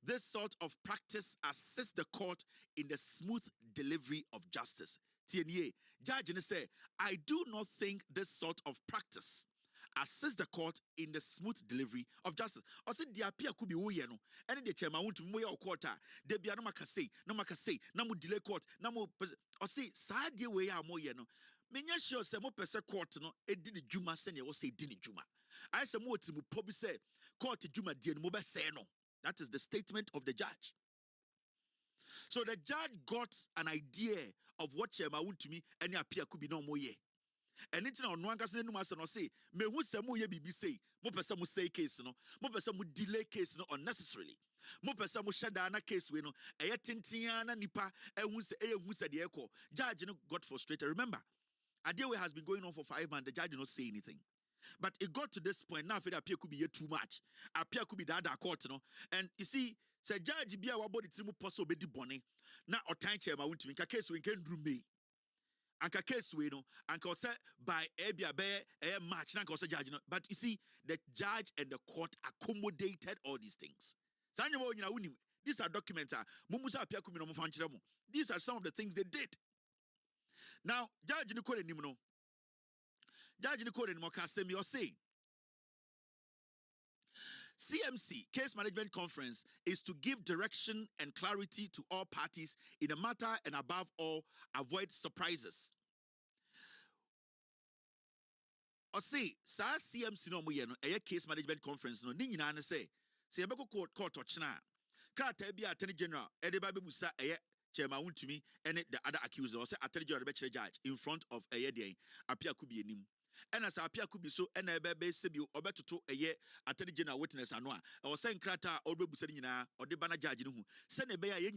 this sort of practice assists the court in the smooth delivery of justice. TNA, judge and say, I do not think this sort of practice assist the court in the smooth delivery of justice. Or say the appear could be no, and the chairman want to moya or quarter, there be no makase, no mu delay court, no more or say sad dear way are moya no. Menya sure say mo pese court no e di ni juma se ne wo say di ni juma. I say mo timu pobi say court juma di no be say no. That is the statement of the judge. So the judge got an idea of what chairman want to me and appear could be no more ye. And it's now one person no master no say me who say mo ye bibi say mo person mo say case no mo person mo delay case no unnecessarily mo person mo shada na case we no eye tintia na nipa ehun say de ekọ judge no got frustrated. Remember, a day has been going on for 5 months. The judge did not say anything. But it got to this point now. It appear could be too much. Appear could be the other court, no. And you see, say judge be our body timu possible be the bonnet. Now or time chairman want to make a case we can do me. Anka case we no. Anka say by a match. Anka say judge no. But you see, the judge and the court accommodated all these things. These are documents. These are some of the things they did. Now, Judge Nicole Nimno. Judge Nicole Nimokasemi or say CMC, Case Management Conference, is to give direction and clarity to all parties in a matter and above all, avoid surprises. Or say, Sa CMC no mo a Case Management Conference no ni nyina say yebeko court ochna. Krata bi Attorney General edeba bebusa chairman want to me and the other accused or say Attorney General the judge in front of a year appear could be nim. And as appear could be so and a baby sebu or better to a year Attorney General witness and one or saying krata or bebusanina or the banner judge who send a bear yen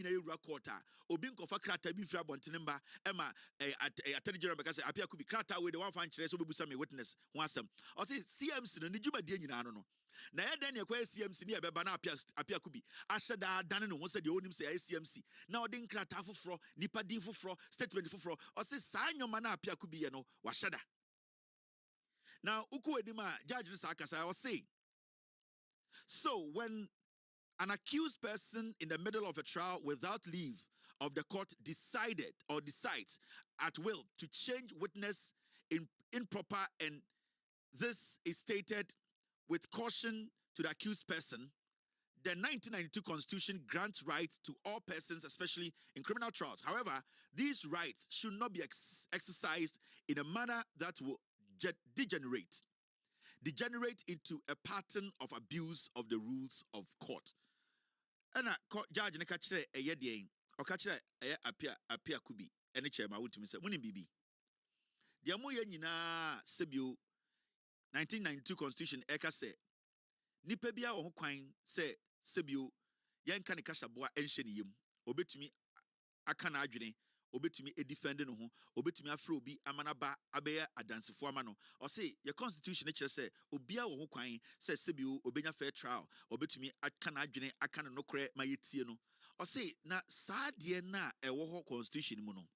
quarter or being of a krata befra bontinimba Emma a Attorney General because appear could be krata with the one fan so bebusami witness once them or say CMC and the Juba Dian. Na ya den yakwa CMC ni ebeba na apia kubi ashada dan no won say de onim say CMC na odin krata foforo nipa din foforo statement foforo o say sa nyoma na apia kubi ye no wa shada. Now uku edima judge ni sakasa I was saying, so when an accused person in the middle of a trial without leave of the court decided or decides at will to change witness in improper, and this is stated with caution to the accused person, the 1992 Constitution grants rights to all persons, especially in criminal trials. However, these rights should not be exercised in a manner that will degenerate into a pattern of abuse of the rules of court. And a judge ne kachire eye den o kachire eye apia kubi ene chairman wutumi say munim bibi de mo ye nyina sebio 1992 Constitution eka say nipa bia wo ho kwan say sebio yenka ne kashaboa enhye ne yem obetumi aka na adwene obetumi defend no ho obetumi afro obi amanaba abeya adansefo amano o say your constitution kire say obia wo ho kwan say sebio obenya fair trial obetumi aka na adwene aka no nokre ma yetie no o say na saa de na ewo ho constitution mu no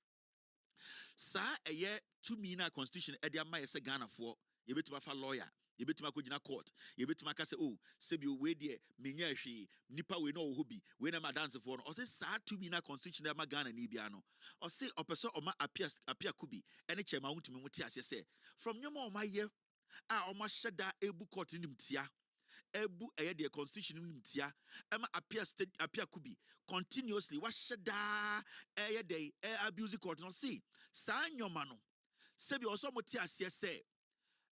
saa eye tumi na constitution e de ama ye say Ghana fo yebetuma fa lawyer yebetuma ko gina court yebetuma ka say oh sebio we de menya hwe nipa we no wo bi we na madanse for no o say saa tumi na constitution de ama Ghana ni bia no o say opeso oma apia kubi ene chema wutumi muti ase say from nyoma oma ye a oma sheda ebu court nimtia ebu eye de constitution nimtia ema apia kubi continuously wa sheda eye de abuse court no see saa nyoma no sebio so muti ase say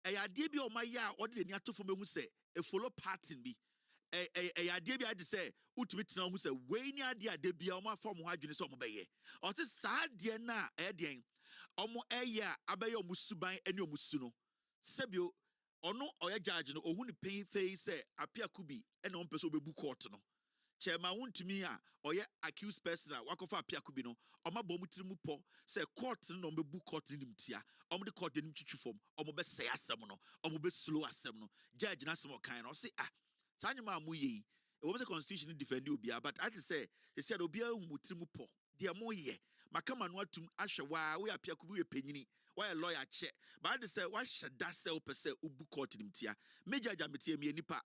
ade bi o maya o de ni atofo mehu se e follow pattern bi ade bi ade se utumi tena hu se we ni ade bi o ma form ho adwene se o mo beye o se saa de na den o mo eya abaye o musuban ene o musu no sebio ono oya judge no ohun ni pain face se apia kubi ene on pese obebu court no chairman wuntumi a oye accused person a wakofa apia kubi no oma bom tirimu po se court no obebu court ni mtia omo de court ni twitwi fom omo be say asem no omo be slow asem no judge na asem okan no say sanyema amuye e wo be constitution defend obia but I say they said obia hu tirimu po de amoye makama no atum ahwe wa we apia kubi we panyini why a lawyer che but I say why should that say opese obu court ni mtia me judge ametie me nipa.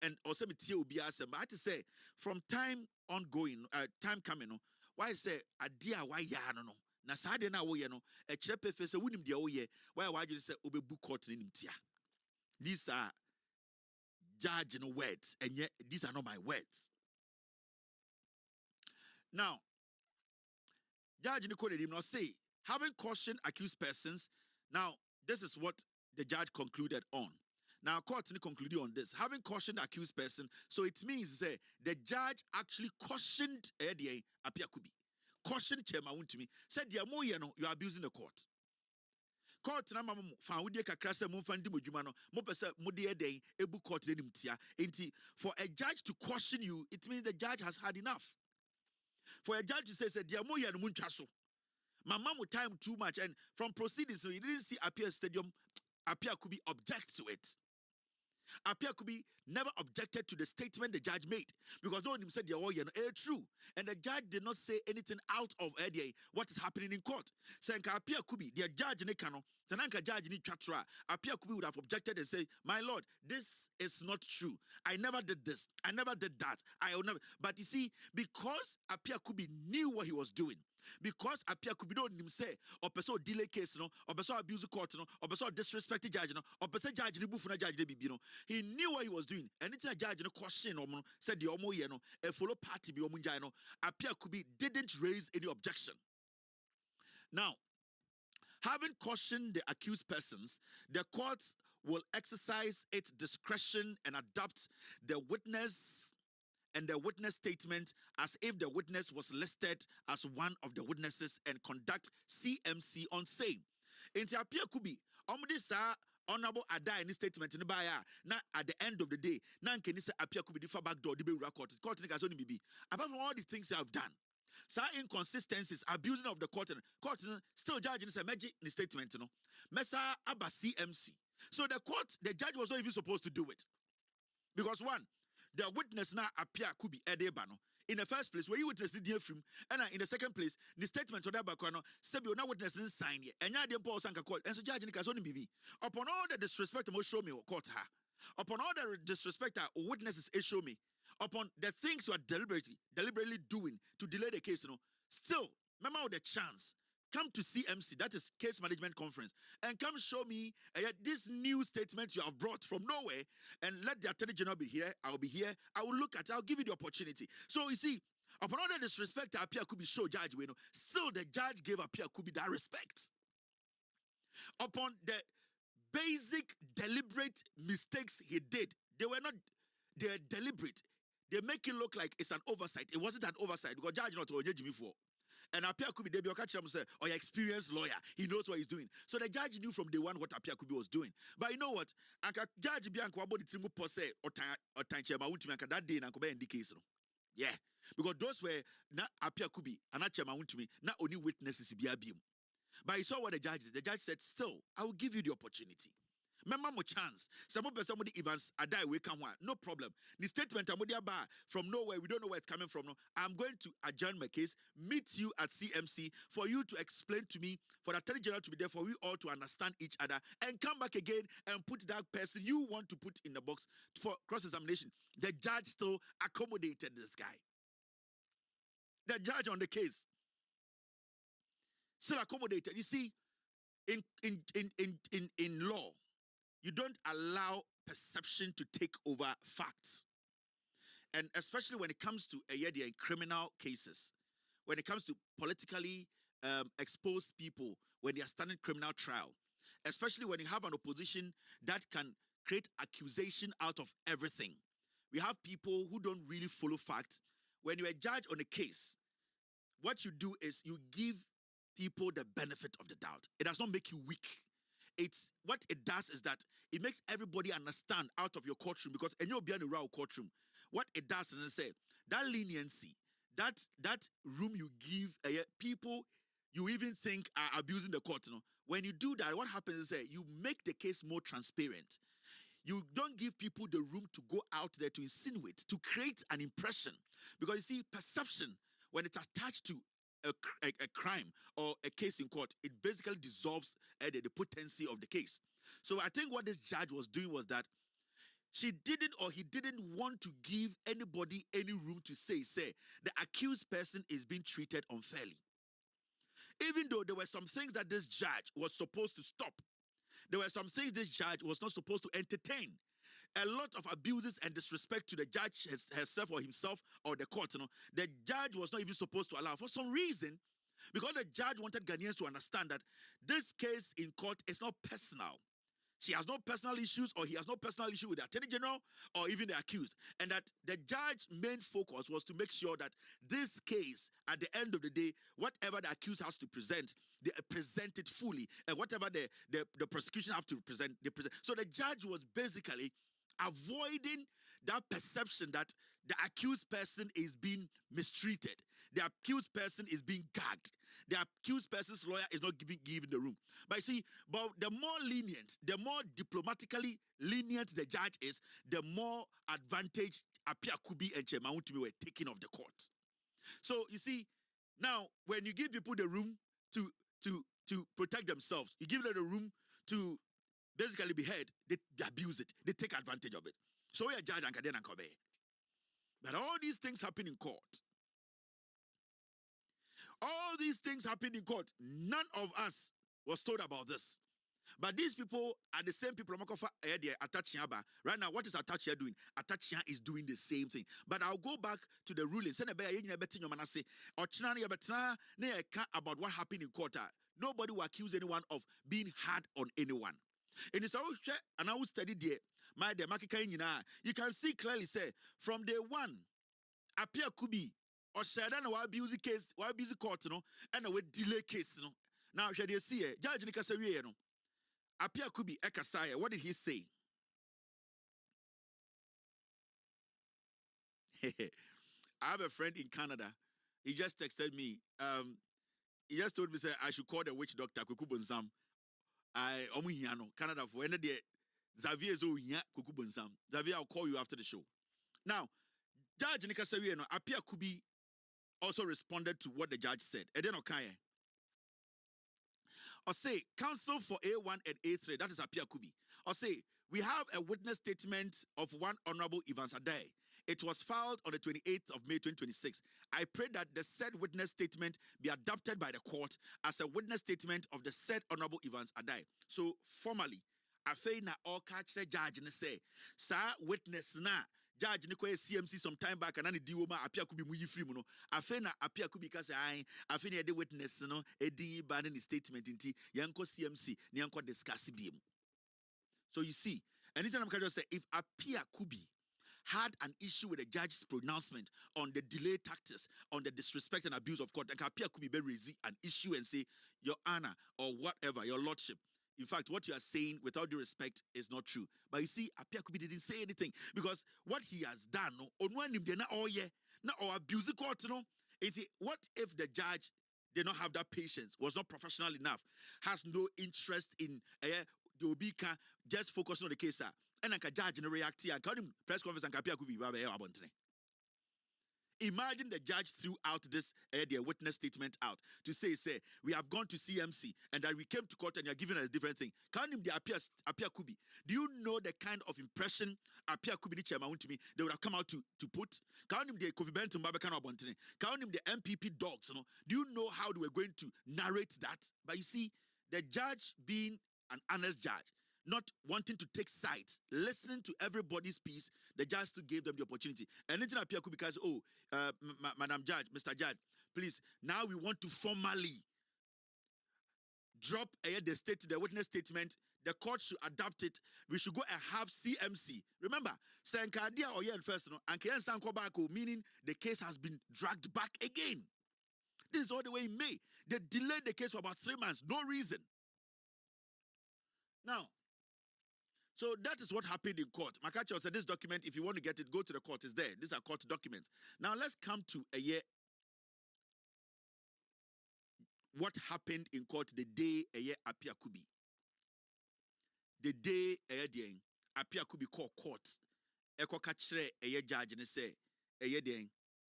And also me tie obi asem but I say from time ongoing time coming no why say ade a why ya no na saa de na wo ye no e kire pefe say wunim de wo ye why you say obebu court ni nimtia These are judge words, and yet these are not my words. Now, judge did not say, having cautioned accused persons. Now, this is what the judge concluded on. Now, court concluded on this. Having cautioned the accused person, so it means the judge actually cautioned Apia Kubi. Cautioned Chairman to me, said, you are abusing the court. Court na mama found kakra se mo fandi modwuma no mo pese mo de eden ebu court denim tia enti for a judge to caution you, it means the judge has had enough. For a judge to say dia mo ye no muntwa so mama mo time too much, and from proceedings you didn't see Apia Stadium Apia could be object to it. Apia Kubi never objected to the statement the judge made because no one said they are true, and the judge did not say anything out of what is happening in court. Saying Apia Kubi, the judge ne kano, Tananka judge ni chatra. Apia Kubi would have objected and say, "My lord, this is not true. I never did this. I never did that. I will never." But you see, because Apia Kubi knew what he was doing, because Apia Kubi don't him say or person delay case no, or person abuse court no, or person disrespect judge no, or person judge ni bufu na judge bibi no. He knew what he was doing. Anything a judge no question or said the omo ye no, a follow party be omo no. Apia Kubi didn't raise any objection. Now, having cautioned the accused persons, the court will exercise its discretion and adopt the witness and the witness statement as if the witness was listed as one of the witnesses and conduct CMC on same. Inti Apia Kubi, sa honorable ada any statement in the baya. Now at the end of the day, nan can say Apia Kubi the back door, the court can only be. Apart from all the things they have done, some inconsistencies, abusing of the court still judging a magic statement, you know. Mesa Abba CMC. So the judge was not even supposed to do it. Because one, the witness now appear could be edebano. In the first place, where you witness the dear film, and in the second place, the statement to that background, Sebio now witness didn't sign yet, and ya didn't pause and call, and so judge in the BB. Upon all the disrespect, most show me or court her. Upon all the disrespect, witnesses show me. Upon the things you are deliberately doing to delay the case, you know, still, remember the chance. Come to CMC, that is Case Management Conference, and come show me this new statement you have brought from nowhere, and let the Attorney General be here. I'll be here. I will look at it. I'll give you the opportunity. So you see, upon all the disrespect Apia Kubi show judge, you know, still the judge gave Apia Kubi that respect. Upon the basic deliberate mistakes he did, they're deliberate. They make it look like it's an oversight. It wasn't an oversight because judge not told Jimmy for. And Apia Kubi, they be say, or your experienced lawyer, he knows what he's doing. So the judge knew from day one what Apia Kubi was doing. But you know what? Anka judge Bianco about the timu pose or time chairman won't me that day and Anko in the case. Yeah. Because those were not Apia Kubi and not chairman won't me, not only witnesses be abim. But he saw what the judge did. The judge said, still, I will give you the opportunity. Remember my chance. Somebody Evans Adai we come one. No problem. The statement from nowhere, we don't know where it's coming from. No. I'm going to adjourn my case, meet you at CMC for you to explain to me, for the Attorney General to be there, for we all to understand each other, and come back again and put that person you want to put in the box for cross-examination. The judge still accommodated this guy. The judge on the case still accommodated. You see, in law, you don't allow perception to take over facts. And especially when it comes to criminal cases, when it comes to politically exposed people, when they are standing criminal trial, especially when you have an opposition that can create accusation out of everything. We have people who don't really follow facts. When you're a judge on a case, what you do is you give people the benefit of the doubt. It does not make you weak. It's what it does is that it makes everybody understand out of your courtroom, because and you'll be in a raw courtroom. What it does is say that leniency, that room you give people you even think are abusing the court. You know, when you do that, what happens is that you make the case more transparent. You don't give people the room to go out there to insinuate, to create an impression, because you see, perception when it's attached to a crime or a case in court, it basically dissolves the potency of the case. So I think what this judge was doing was that he didn't want to give anybody any room to say the accused person is being treated unfairly. Even though there were some things that this judge was supposed to stop. there were some things this judge was not supposed to entertain. A lot of abuses and disrespect to the judge herself or himself or the court. The judge was not even supposed to allow for some reason, because the judge wanted Ghanaians to understand that this case in court is not personal. She has no personal issues, or he has no personal issue with the Attorney General or even the accused. And that the judge's main focus was to make sure that this case, at the end of the day, whatever the accused has to present, they present it fully. And whatever the prosecution have to present, they present. So the judge was basically avoiding that perception that the accused person is being mistreated. The accused person is being gagged. The accused person's lawyer is not given the room. But see, the more lenient, the more diplomatically lenient the judge is, the more advantage Apia Kubi and Chemautumi were taking of the court. So you see, now when you give people the room to protect themselves, you give them the room to basically be heard, they abuse it, they take advantage of it. So we are judge and Kaden and Kobe. But all these things happen in court. All these things happen in court. None of us was told about this. But these people are the same people. Right now, what is Atachia doing? Atachia is doing the same thing. But I'll go back to the ruling. About what happened in court. Nobody will accuse anyone of being hard on anyone. And it's all and I will study there. You can see clearly, say, from day one, Apia Kubi or Shadan or busy case, why busy court, and a delay case, Now, shall you see it? Judge Nicasaria, Apia Kubi Ekasaya, what did he say? I have a friend in Canada. He just texted me. He just told me, say, I should call the witch doctor, Kukubunzam. Canada for any day. Xavier Kukubunzam. Xavier, I'll call you after the show. Now, Judge Nicasaria, Apia Kubi also responded to what the judge said. And then or say, counsel for A1 and A3, that is Apia Kubi. Or say, we have a witness statement of one Honorable Evans Adai. It was filed on the 28th of May 2026. I pray that the said witness statement be adopted by the court as a witness statement of the said Honorable Evans Adai. So, formally, I feel na all catch the judge and say, sir, witness na. Judge Nico CMC some time back and the woman appear could be muy free mono. I feel na appear could because I feel the witness no a D banning statement in Yanko CMC Nyanko discuss BM. So you see, anytime I'm going to say if Apia Kubi had an issue with the judge's pronouncement on the delay tactics, on the disrespect and abuse of court, and Apia Kubi be raise an issue and say, Your Honor, or whatever, your lordship. In fact, what you are saying, without due respect, is not true. But you see, Apia Kubi didn't say anything because what he has done, on one him, they're not all year, not all abuse the court, what if the judge did not have that patience, was not professional enough, has no interest in the Obika, just focusing on the case, and I can judge and react here, and call him press conference and Apia Kubi, imagine the judge threw out this their witness statement out to say, we have gone to CMC and that we came to court and you're giving us a different thing. Can him the Apia Kubi? Do you know the kind of impression Apia Kubi chairman to me they would have come out to put? Can him the Kofi Benton Babakano Bontine? Can him the MPP dogs? Do you know how they were going to narrate that? But you see, the judge being an honest judge, not wanting to take sides, listening to everybody's piece, the judge still gave them the opportunity. And anything appear could because, Madam Judge, Mr. Judge, please, now we want to formally drop the witness statement. The court should adopt it. We should go and have CMC. Remember, Sankadia or Yen first, and Kian Sankobako, meaning the case has been dragged back again. This is all the way in May. They delayed the case for about 3 months, no reason. Now, so that is what happened in court. Makacho said this document, if you want to get it, go to the court. It's there. These are court documents. Now let's come to what happened in court the day Apia Kubi. The day Apia Kubi called court. Eko kachre judge and say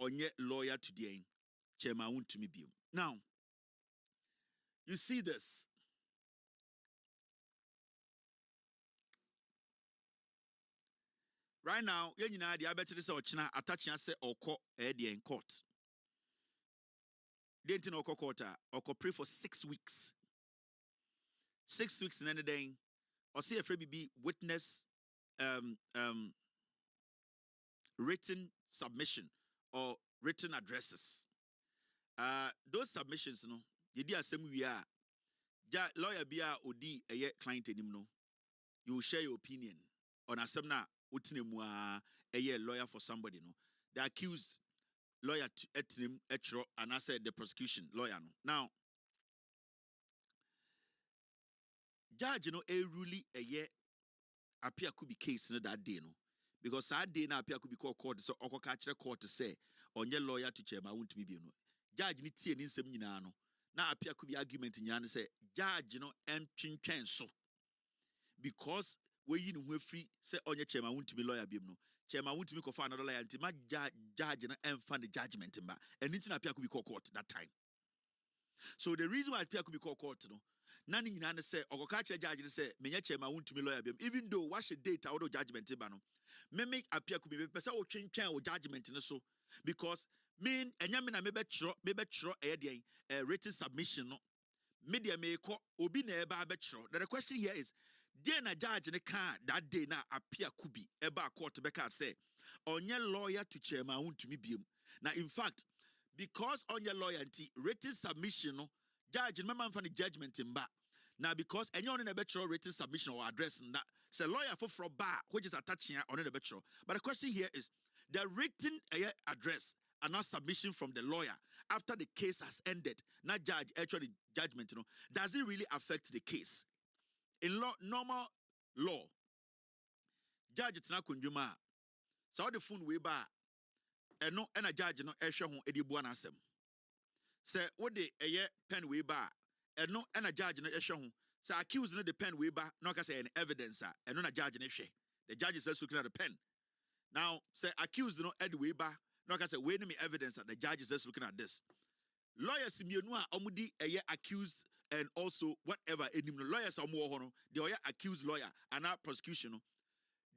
onye lawyer today. Chema won't to me be. Now, you see this. Right now, the abetted is attaching us or in court. They didn't court or pray for 6 weeks. 6 weeks in any day. or say a free be witness um um written submission or written addresses. Those submissions, no, you did asem we are lawyer bia odi a client enim no. You will share your opinion on asem na utinemu a lawyer for somebody, no. The accused lawyer etinim etro and I said the prosecution lawyer no. Now, judge no a really a year appear could be case no that day no. Because that day na appear could be called court so oko catch court to say on your lawyer to chairman won't be no. Judge ni tie ni nsem nyina no. Na appear could be argument nyina say judge no twintwen so. Because we you know free say on your chairman won't be lawyer bim no. Chairman won't be for another lawyer until my judge and find the judgment in ba. And anything appear could be called court that time. So the reason why appear could be called court no. Nani nyina say oko catch judge say me chairman won't be lawyer bim. Even though wash a date out of judgment in ba no. Me make appear could be person o twintwen o judgment no so because mean enyame na mebetro a written submission no media me ko obi na eba abetro. The question here is dey na judge ne ka that day na appear could be eba court beka say onye lawyer to chairman wontumi biem. Now in fact because onye loyalty written submission no judge remember from the judgment in ba. Now because any on the betro written submission or address that say lawyer for bar which is attaching on the betro. But the question here is the written address and not submission from the lawyer after the case has ended. Not judge actually judgment, you know, does it really affect the case? In law, normal law, judge it's not kunjuma. So the phone way back and no and a judge no esha hon edi buana asem. Say what the pen way back and no and a judge no esha hon. So accused no the pen way back no can say any evidence and no a judge no she. The judge is just looking at the pen. Now say accused no ed way back no can say wait me evidence that the judge is just looking at this. Lawyers mienu a omudi accused and also whatever lawyers omo ho no the accused lawyer and our prosecution no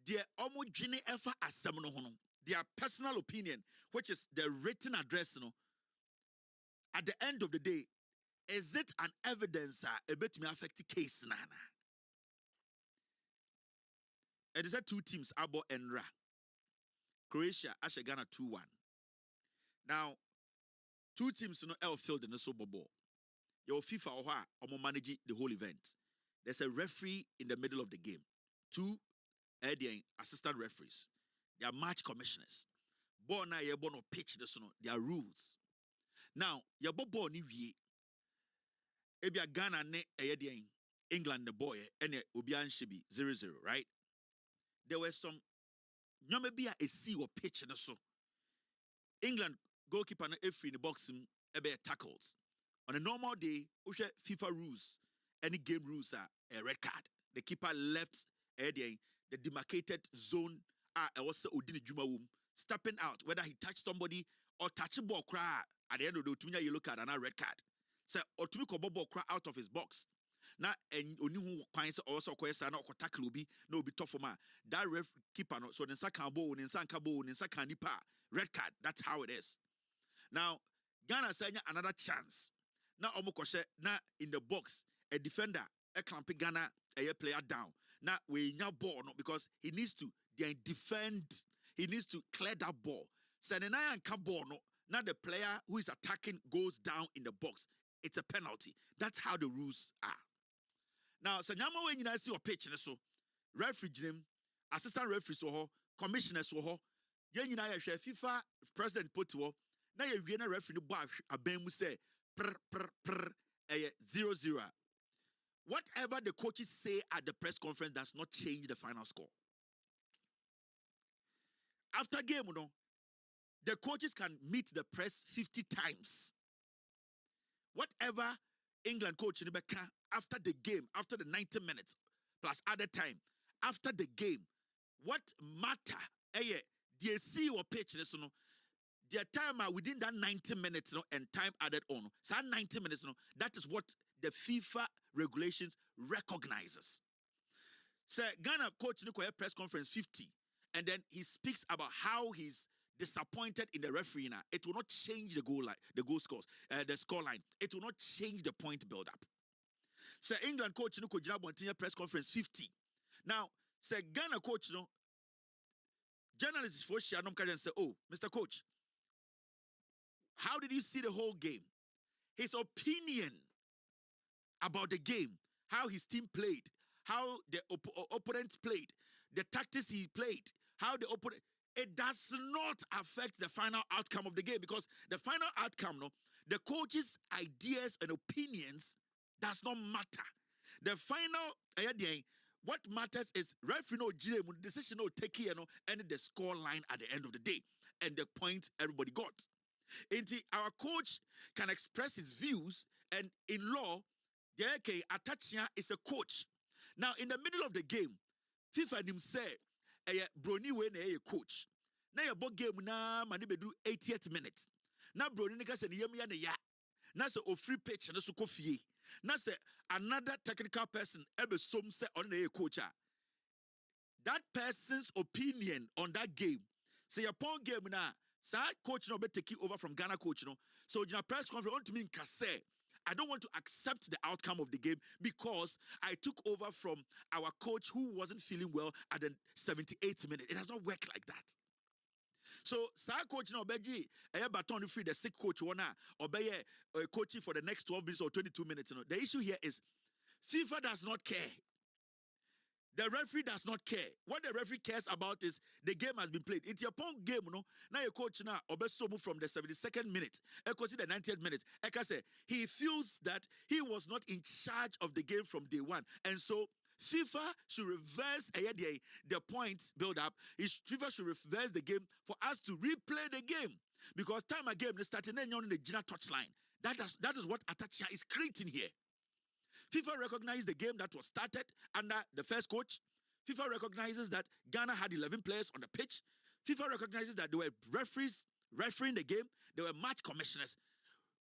the omo dwene efa asem no ho no their personal opinion which is the written address no at the end of the day is it an evidence ebetumi affect the case nana. It is two teams abo and ra Croatia ashe Ghana 2-1. Now two teams no el field in the Super Bowl. Your FIFA or manage the whole event. There's a referee in the middle of the game. Two assistant referees. They are match commissioners. Ball na ye bono pitch this no. There are rules. Now, your ball ni wie. Ebia Ghana ne England the boy and Obian Shibi 0-0, right? There were some nyamebia a see or pitch na so. England goalkeeper na free in the box ebe tackles. On a normal day, FIFA rules, any game rules are a red card. The keeper left the demarcated zone also Udini Juma stepping out, whether he touched somebody or touch a ball cry at the end of the day, you look at another red card. So or to make a ball cry out of his box. Now and only who finds also question or tackle be no be tough for man. That ref keeper no so then sakabo and sankabo and sakanipa red card. That's how it is. Now Ghana saying another chance. Now omokoshe na in the box a defender a clamp Ghana a player down. Now we nya ball no because he needs to defend. He needs to clear that ball. So then I can ball no. Now the player who is attacking goes down in the box. It's a penalty. That's how the rules are. Now, so nyama when you see your pitch so referee gym, assistant referee so commissioner so yen you FIFA president put to now you na referee no bar abem say 0-0. Whatever the coaches say at the press conference does not change the final score. After game, the coaches can meet the press 50 times. Whatever England coach after the game, after the 90 minutes, plus other time, after the game, what matter? They see your pitch, their time within that 90 minutes and time added on. So 90 minutes, that is what the FIFA regulations recognizes. So Ghana coach a press conference 50, and then he speaks about how he's disappointed in the referee. Now it will not change the goal line, the goal scores, the score line. It will not change the point build up. So England coach press conference 50, Now, say Ghana coach, no journalists for Shannon can say, "Oh, Mr. Coach, how did you see the whole game? His opinion about the game, how his team played, how the opponent played, the tactics he played, how the opponent." It does not affect the final outcome of the game, because the final outcome, no, the coach's ideas and opinions does not matter. The final, what matters is referee no decision no take here, no, and the score line at the end of the day, and the point everybody got. Our coach can express his views, and in law, the Atachia is a coach. Now, in the middle of the game, FIFA himself, Brony Wayne a coach. Now your ball game na mani bedu 80th minute. Now Brony nika se niyemi ya ne ya. Na se o free pitch na so kofie. Na se another technical person ebe som se on a coach. That person's opinion on that game. Say your pawn game na sa coach no be take over from Ghana coach no. So in a press conference on to me kase. I don't want to accept the outcome of the game because I took over from our coach who wasn't feeling well at the 78th minute. It does not work like that. So, coach now obeji baton free the sick coach one obey coaching for the next 12 minutes or 22 minutes. The issue here is FIFA does not care. The referee does not care. What the referee cares about is the game has been played. It's your pong game, no. Now your coach now obesomu from the 72nd minute, coach the 90th minute. Eka say he feels that he was not in charge of the game from day one, and so FIFA should reverse the points build up. FIFA should reverse the game for us to replay the game, because time again they starting on the Gina touchline. That is what Atachia is creating here. FIFA recognized the game that was started under the first coach. FIFA recognizes that Ghana had 11 players on the pitch. FIFA recognizes that there were referees refereeing the game. There were match commissioners.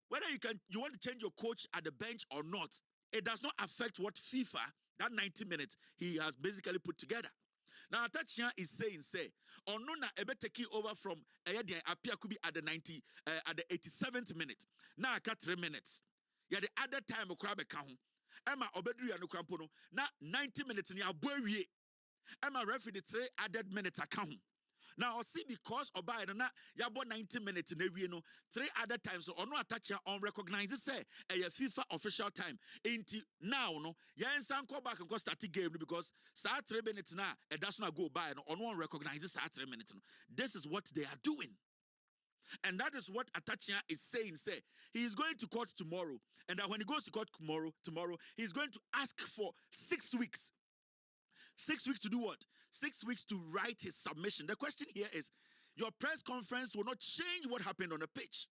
Whether you want to change your coach at the bench or not, it does not affect what FIFA, that 90 minutes, he has basically put together. Now, Atachia is saying, Onuna ebe taking over from Apia could be at the 87th minute. Now, I got 3 minutes. Yeah, the other time, count. Emma obedru ya no krampo no na 90 minutes ni abowie. Emma referee the 3 added minutes account. Now see, because oba no na yabo 90 minutes na wie no 3 other times so ono Atachia on recognize say a FIFA official time. Inti now no yensan go back and go start game because sa 3 minutes na it does not go by no ono recognize sa 3 minutes no. This is what they are doing. And that is what Atachia is saying. He is going to court tomorrow. And that when he goes to court tomorrow, he's going to ask for 6 weeks. 6 weeks to do what? 6 weeks to write his submission. The question here is, your press conference will not change what happened on the pitch.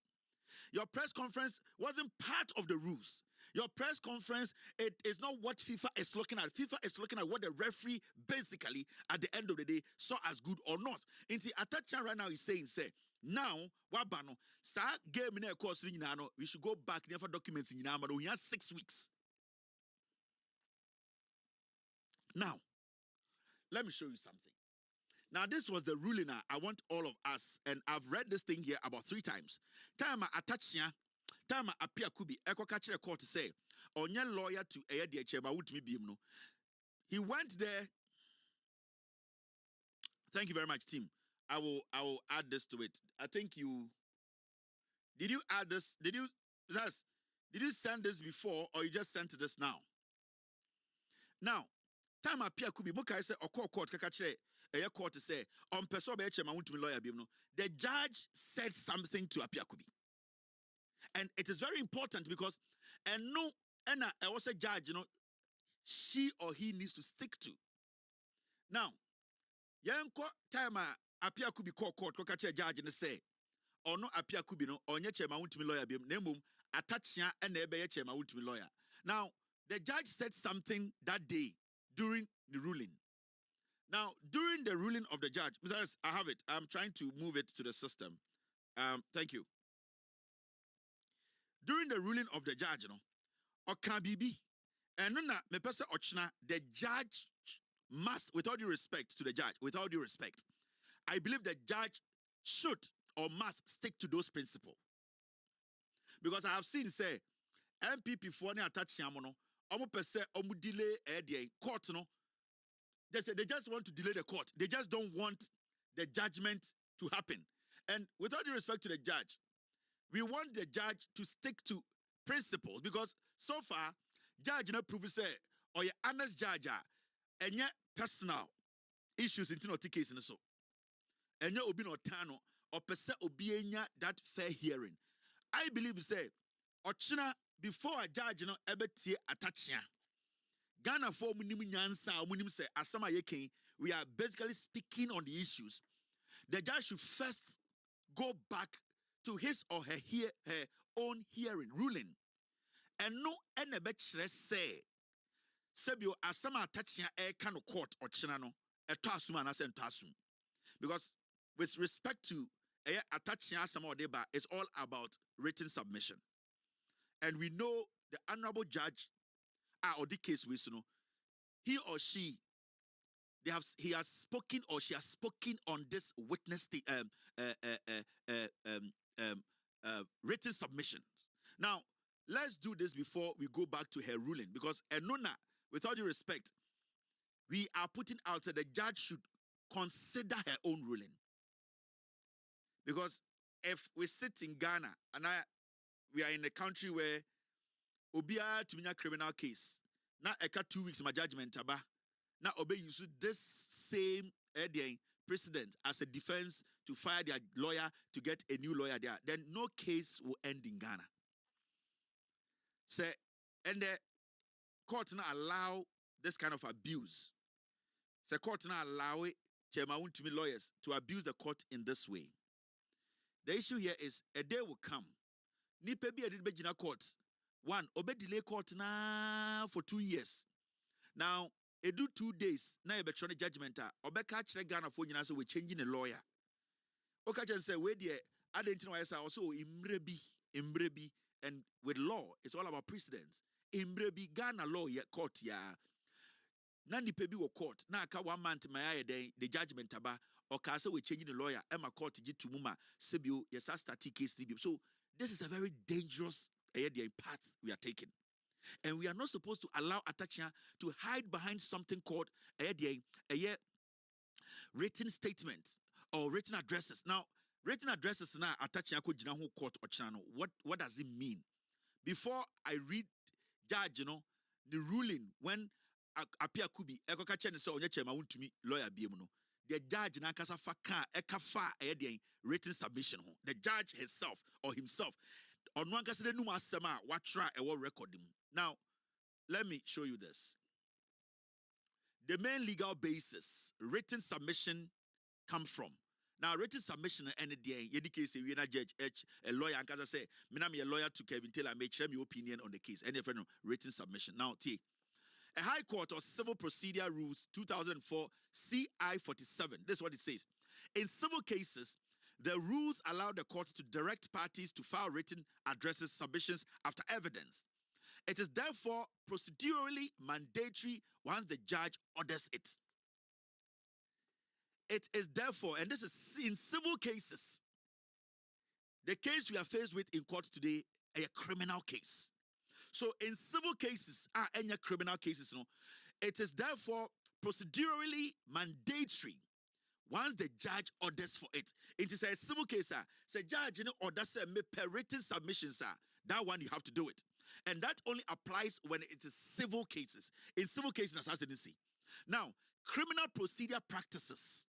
Your press conference wasn't part of the rules. Your press conference, it is not what FIFA is looking at. FIFA is looking at what the referee basically, at the end of the day, saw as good or not. Inti Atachia right now is saying, now, wabano, sa game in a course, we should go back for documents in Yinama. We have 6 weeks. Now, let me show you something. Now, this was the ruling. I want all of us, and I've read this thing here about 3 times. Time Atachia, time Apia Kubi, Eko Kachire court to say, Onye lawyer to Eyadi Cheba would me be no. He went there. Thank you very much, team. I will add this to it. I think did you add this? Did you send this before, or you just sent this now? Now, time Apia Kubi, Muka say or court kakachire a court to say on person be chema want to be lawyer bimno. The judge said something to Apia Kubi. And it is very important because I was a judge, she or he needs to stick to. Now, yanko time Apia Kubi court kokache judge and say, or no Apia Kubi no, or nye chema want to be lawyer bim, nemum Atachia and ebe chema want to be lawyer. Now, the judge said something that day during the ruling. Now, during the ruling of the judge, I have it. I'm trying to move it to the system. Thank you. During the ruling of the judge, Okabibi, and me pesa ochna, the judge must, with all due respect to the judge, with all due respect, I believe the judge should or must stick to those principles. Because I have seen, say, MPP for any attach yamono, omu pese omu delay court no, They say they just want to delay the court. They just don't want the judgment to happen. And with all due respect to the judge, we want the judge to stick to principles, because so far, judge not prove say or your honest judge and yet personal issues in the case in so. And yet obi no tano or perse obienya that fair hearing. I believe say ochina before a judge no ebetie attachia. Ghana for munim nyansa munim say asama yeken, we are basically speaking on the issues. The judge should first go back to his or her own hearing, ruling. And no enebechere say sebio asama attachia can court or chinano a tasum and asen tasum. Because with respect to attachia asama or deba, it's all about written submission. And we know the honorable judge or the case we know, he or she he has spoken or she has spoken on this witness written submission. Now, let's do this before we go back to her ruling, because Enona, with all due respect, we are putting out that the judge should consider her own ruling. Because if we sit in Ghana and we are in a country where Obia to a criminal case, now eka 2 weeks my judgment aba. Now obey use this same precedent as a defense to fire their lawyer to get a new lawyer there. Then no case will end in Ghana. Say, and the court not allow this kind of abuse. Say court not allow it, chairman to me lawyers to abuse the court in this way. The issue here is a day will come. Nipe bi edit begina court. One, obe delay court na for 2 years. Now, it do 2 days. Now you betrone judgment. Obe catch the Ghana for you, so we're changing a lawyer. Okachen say, wait there. I didn't know I also imbrebi, and with law, it's all about precedents. Imbrebi Ghana law court ya. Nandi pebi wo court. Na aka 1 month my eye the judgment aba. Oka say we changing the lawyer. Emma court ji to muma sebio yes start case. So this is a very dangerous path we are taking. And we are not supposed to allow Atachia to hide behind something called a written statement or written addresses. Now, written addresses now Atachia ko jina ho court or channel. What does it mean? Before I read judge, the ruling when appear could be ekokache ne se onye chema wontumi lawyer biem no. The judge na kasa fa ka ekafa written submission ho. The judge herself or himself record. Now, let me show you this. The main legal basis written submission come from. Now, written submission any day, any case we na judge a lawyer and can say, "Me a lawyer to Kevin Taylor, make share my opinion on the case." Any friend written submission. Now, a High Court of Civil Procedure Rules 2004 CI 47. This is what it says. In civil cases, the rules allow the court to direct parties to file written addresses submissions after evidence. It is therefore procedurally mandatory once the judge orders it. It is therefore, and this is in civil cases, the case we are faced with in court today, a criminal case. So in civil cases, any criminal cases, it is therefore procedurally mandatory once the judge orders for it. It is a civil case, say judge orders me per written submissions, that one you have to do it. And that only applies when it is civil cases. In civil cases, as I didn't see. Now, criminal procedure practices.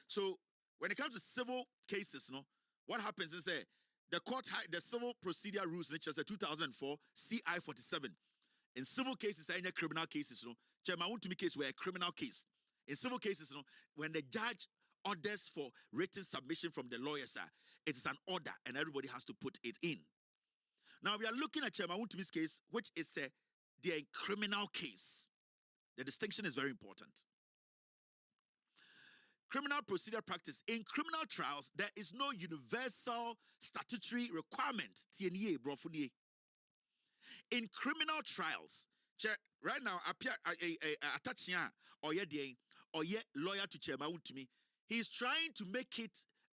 So when it comes to civil cases, what happens is the civil procedure rules, which is 2004 CI 47. In civil cases, any criminal cases, Chairman want to make case where a criminal case. In civil cases, when the judge orders for written submission from the lawyers, it is an order and everybody has to put it in. Now we are looking at Chairman Wuntumi's case, which is the criminal case. The distinction is very important. Criminal procedure practice. In criminal trials, there is no universal statutory requirement. In criminal trials, right now, attaching or lawyer to Chairman Wuntumi, he is trying to make it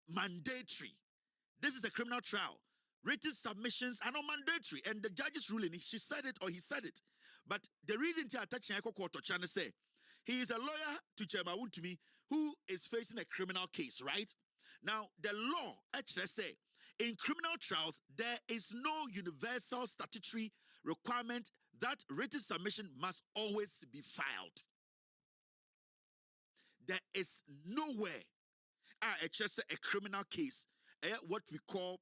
mandatory. This is a criminal trial. Written submissions are not mandatory, and the judge's ruling, she said it or he said it. But the reason to attach court or say he is a lawyer to Chairman Wontumi who is facing a criminal case, right? Now, the law actually say in criminal trials, there is no universal statutory requirement that written submission must always be filed. There is nowhere actually say a criminal case, what we call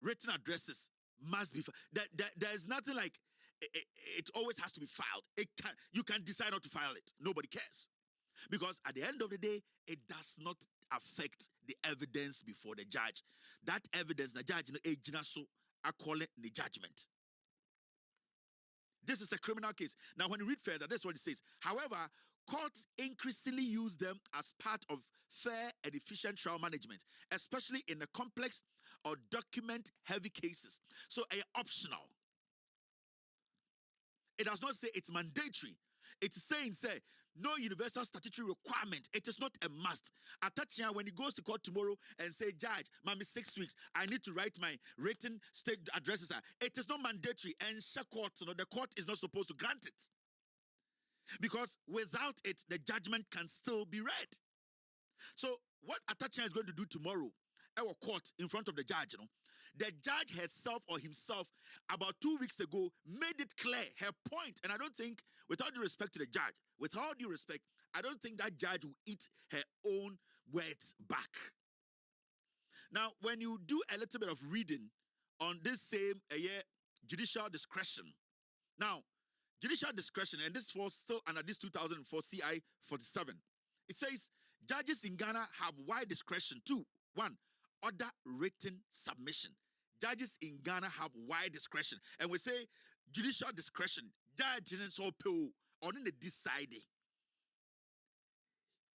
written addresses must be there is nothing like it always has to be filed. You can decide not to file it. Nobody cares. Because at the end of the day, it does not affect the evidence before the judge. That evidence, the judge, I call it the judgment. This is a criminal case. Now, when you read further, that's what it says. However, courts increasingly use them as part of fair and efficient trial management, especially in the complex or document-heavy cases. So, optional. It does not say it's mandatory. It's saying, say, no universal statutory requirement. It is not a must. Atachia, when he goes to court tomorrow and say, Judge, mommy, 6 weeks, I need to write my written state addresses. It is not mandatory. And the court is not supposed to grant it. Because without it, the judgment can still be read. So what Atachia is going to do tomorrow, our court in front of the judge, the judge herself or himself, about 2 weeks ago, made it clear her point. And I don't think, with all due respect to the judge, with all due respect, I don't think that judge will eat her own words back. Now, when you do a little bit of reading on this same judicial discretion, now, judicial discretion, and this was still under this 2004 CI 47, it says, judges in Ghana have wide discretion to, 1, order written submission. Judges in Ghana have wide discretion. And we say judicial discretion. Judge on the deciding.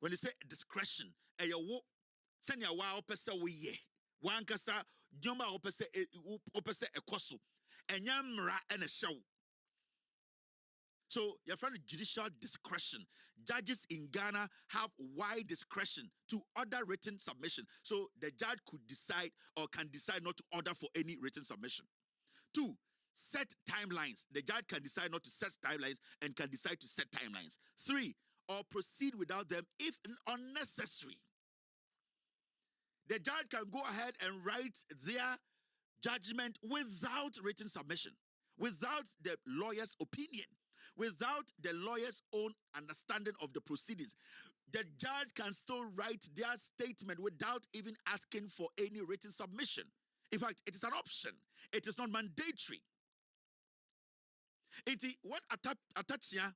When you say discretion, send your wow pesa we ye. One kasa, jumba opese ekoso. And yamra and a show. So, your friend, judicial discretion. Judges in Ghana have wide discretion to order written submission. So, the judge could decide or can decide not to order for any written submission. 2, set timelines. The judge can decide not to set timelines and can decide to set timelines. 3, or proceed without them if unnecessary. The judge can go ahead and write their judgment without written submission, without the lawyer's opinion, without the lawyer's own understanding of the proceedings. The judge can still write their statement without even asking for any written submission. In fact, it is an option. It is not mandatory. What Atachia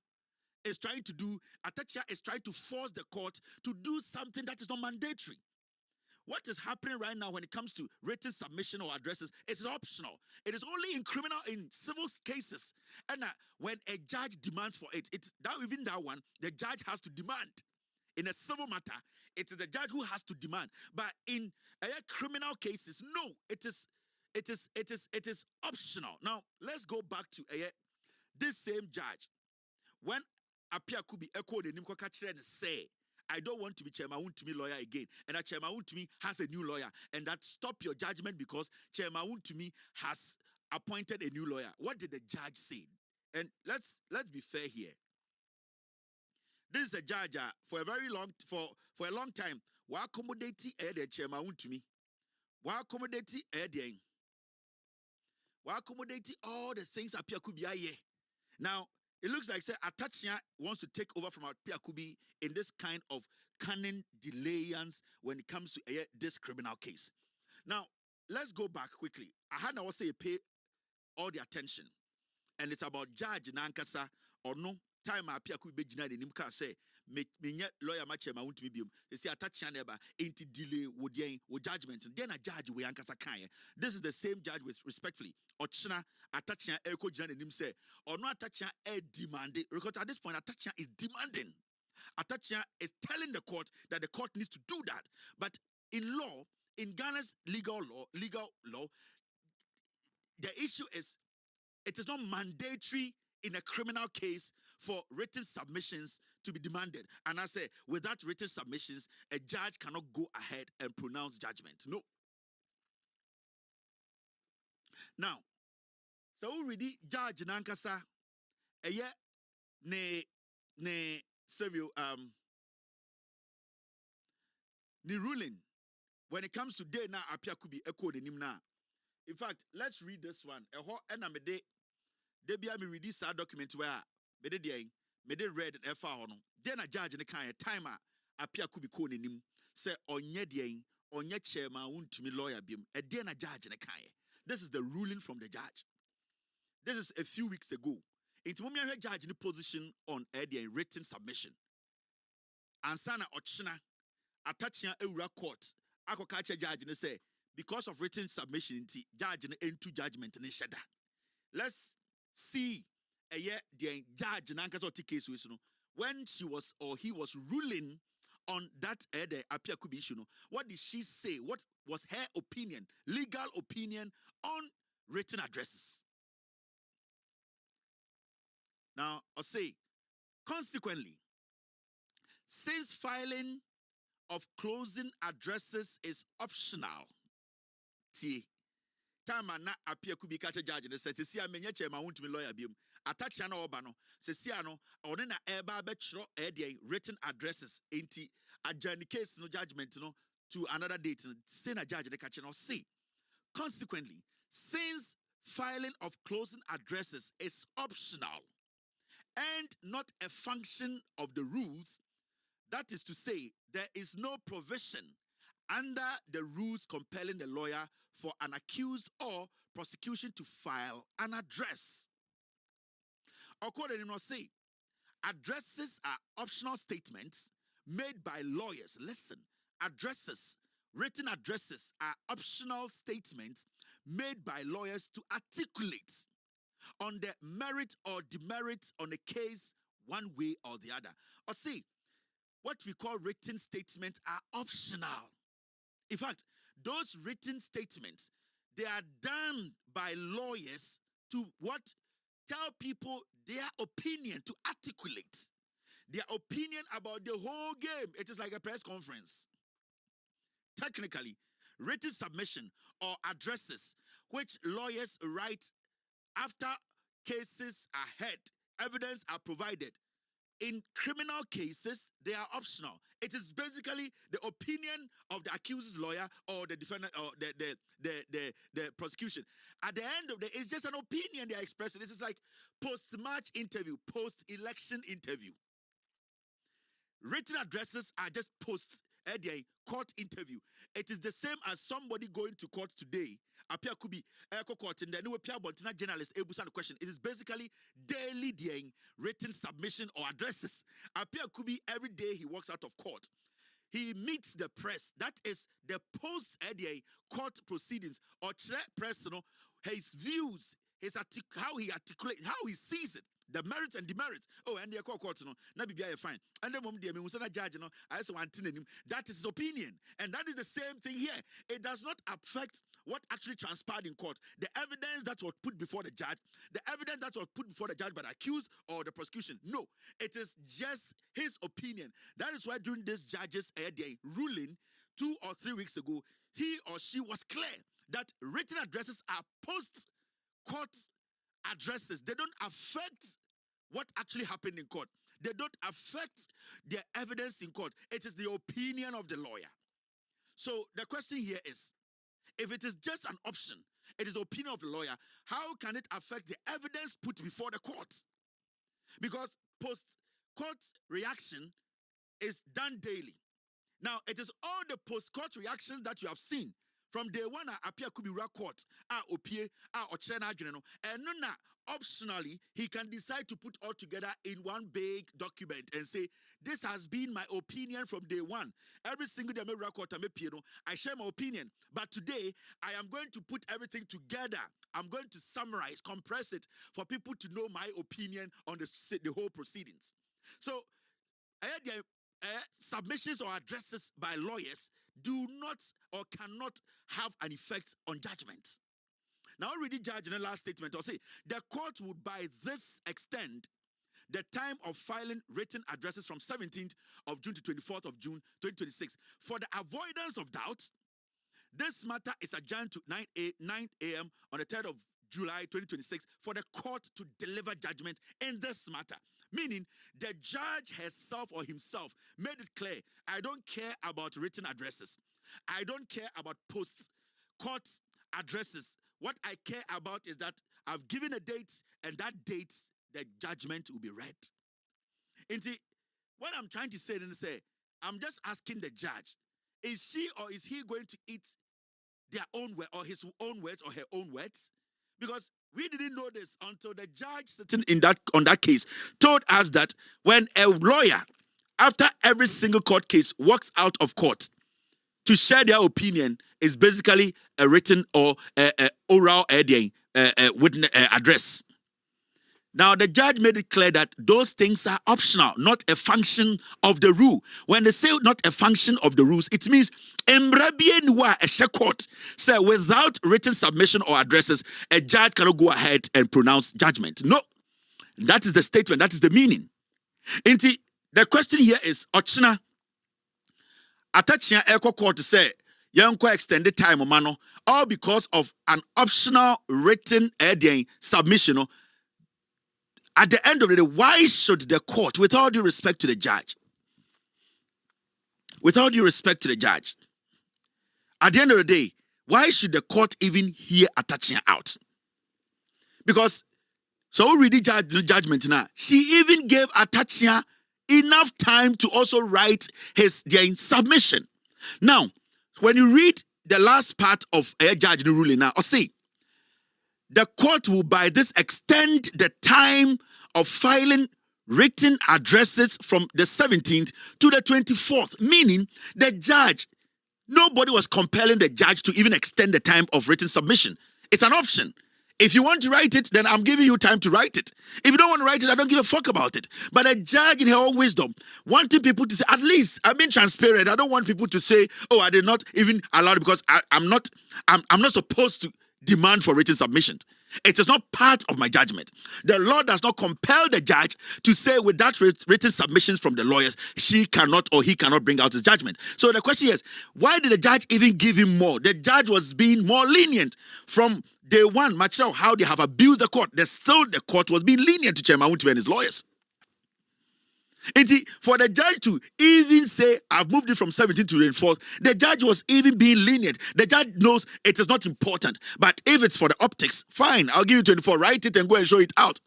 is trying to do, Atachia is trying to force the court to do something that is not mandatory. What is happening right now when it comes to written submission or addresses is optional. It is only in civil cases. And when a judge demands for it, even that one, the judge has to demand. In a civil matter, it is the judge who has to demand. But in criminal cases, no, it is optional. Now, let's go back to this same judge. When Apia Kubi echoed the Nimkoka and say, I don't want to be Chairman Wontumi lawyer again. And that Chairman Wontumi has a new lawyer. And that stop your judgment because Chairman Wontumi has appointed a new lawyer. What did the judge say? And let's be fair here. This is a judge for a long time. We accommodate the Chairman Wontumi. We accommodate all the things Apia Kubi are here. Now, it looks like Atachia wants to take over from Apia Kubi in this kind of cunning delayance when it comes to this criminal case. Now, let's go back quickly. I had now say pay all the attention. And it's about Judge Nankasa or no time Apia Kubi Bejina the Nimka say, me lawyer Machema won't be bium. They say Atachia never into delay with judgment. Then a judge we Ankasa Kaya. This is the same judge with respectfully. Ochina Atachia Eko Jan and him say, or no Atachia demanding. Because at this point, Atachia is demanding. Atachia is telling the court that the court needs to do that. But in law, in Ghana's legal law, the issue is it is not mandatory in a criminal case for written submissions to be demanded. And I say, without written submissions, a judge cannot go ahead and pronounce judgment. No. Now, so already Judge Nankasa, ne Samuel the ruling when it comes to day na apia could be echoed in him now. In fact, let's read this one. Eho enamede de bia me read this document where me de read and efa hono. Then a judge ne kan timer apia could be called in him say onye de onye chairman won't me lawyer bim. E then a judge ne kan. This is the ruling from the judge. This is a few weeks ago. It's when we judge in the position on a written submission. Ansana ochina attaching a court. Ako kacha judge and say because of written submission, judge into judgment and shada. Let's see a year the judge in Anka's case when she was or he was ruling on that appear could be issue. What did she say? What was her opinion, legal opinion on written addresses? Now, I'll say, consequently, since filing of closing addresses is optional, time na appear could be catch a judge and says, see, I mean, yet, I want to be lawyer. Attach an obano, says, Siano, or then a bachelor written addresses into a journey case, no judgment, to another date, send a judge the catch and see. Consequently, since filing of closing addresses is optional, and not a function of the rules, that is to say, there is no provision under the rules compelling the lawyer for an accused or prosecution to file an address. According to say, addresses are optional statements made by lawyers. Listen, addresses, written addresses are optional statements made by lawyers to articulate on the merit or demerit on a case one way or the other. Or see, what we call written statements are optional. In fact, those written statements, they are done by lawyers to what? Tell people their opinion, to articulate their opinion about the whole game. It is like a press conference. Technically, written submission or addresses which lawyers write after cases are heard, evidence are provided. In criminal cases, they are optional. It is basically the opinion of the accused's lawyer or the defendant or the prosecution. At the end of the day, it's just an opinion they are expressing. This is like post-match interview, post-election interview. Written addresses are just court interview. It is the same as somebody going to court today. Appear could be court and then appear but not journalist able to question. It is basically daily written submission or addresses. Appear could be every day he walks out of court. He meets the press. That is the post court proceedings or press, his views, how he articulates, how he sees it. The merits and demerits. Oh, and the court, na be fine. And the moment the judge, I also want that is his opinion. And that is the same thing here. It does not affect what actually transpired in court. The evidence that was put before the judge, the evidence that was put before the judge by the accused or the prosecution. No, it is just his opinion. That is why during this judge's ruling 2 or 3 weeks ago, he or she was clear that written addresses are post-court addresses. They don't affect what actually happened in court. They don't affect the evidence in court. It is the opinion of the lawyer. So the question here is, if it is just an option, it is the opinion of the lawyer, how can it affect the evidence put before the court? Because post-court reaction is done daily. Now, it is all the post-court reactions that you have seen from day one, appear could be record, opie, or chena, and no, optionally, he can decide to put all together in one big document and say, this has been my opinion from day one. Every single day I record, I share my opinion. But today, I am going to put everything together. I'm going to summarize, compress it for people to know my opinion on the whole proceedings. So, submissions or addresses by lawyers do not or cannot have an effect on judgment. Now, already judge in the last statement, I'll say the court would by this extend the time of filing written addresses from 17th of June to 24th of June 2026. For the avoidance of doubt, this matter is adjourned to 9 a.m. on the 3rd of July 2026 for the court to deliver judgment in this matter. Meaning, the judge herself or himself made it clear, I don't care about written addresses. I don't care about posts, court addresses. What I care about is that I've given a date, and that date, the judgment will be read. And see, what I'm trying to say is, I'm just asking the judge, is she or is he going to eat their own word or his own words or her own words? Because we didn't know this until the judge sitting on that case told us that when a lawyer, after every single court case, walks out of court to share their opinion, is basically a written or oral written address. Now, the judge made it clear that those things are optional, not a function of the rule. When they say not a function of the rules, it means a court say without written submission or addresses, a judge cannot go ahead and pronounce judgment. No, that is the statement. That is the meaning. The question here is, Ochina, Atachia Echo Court say, Yanko extended time, Omano, all because of an optional written submission. At the end of the day, why should the court, with all due respect to the judge, at the end of the day, why should the court even hear Atachia out? Because, so we read the judgment now, she even gave Atachia enough time to also write their submission. Now, when you read the last part of a judge ruling now, or say, the court will by this extend the time of filing written addresses from the 17th to the 24th, meaning the judge, nobody was compelling the judge to even extend the time of written submission. It's an option. If you want to write it, then I'm giving you time to write it. If you don't want to write it, I don't give a fuck about it. But a judge in her own wisdom, wanting people to say, at least I'm being transparent. I don't want people to say, oh, I did not even allow it because I'm not supposed to demand for written submission. It is not part of my judgment. The law does not compel the judge to say without written submissions from the lawyers, she cannot or he cannot bring out his judgment. So the question is, why did the judge even give him more? The judge was being more lenient from day one. Much now how they have abused the court. The court was being lenient to Chairman Wunti and his lawyers. And for the judge to even say, I've moved it from 17 to 24, the judge was even being lenient. The judge knows it is not important. But if it's for the optics, fine, I'll give you 24, write it and go and show it out.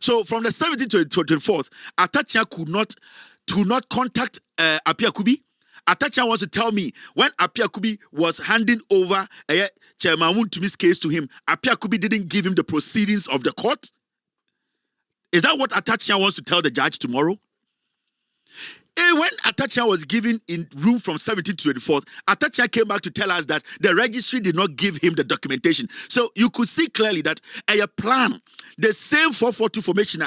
So from the 17th to 24th, Atachia could not contact Apia Kubi. Atachia wants to tell me when Apia Kubi was handing over Chairman Wunti's case to him, Apia Kubi didn't give him the proceedings of the court. Is that what Atachia wants to tell the judge tomorrow? And when Atachia was given in room from 17th to 24th, Atachia came back to tell us that the registry did not give him the documentation. So you could see clearly that a plan, the same 442 formation,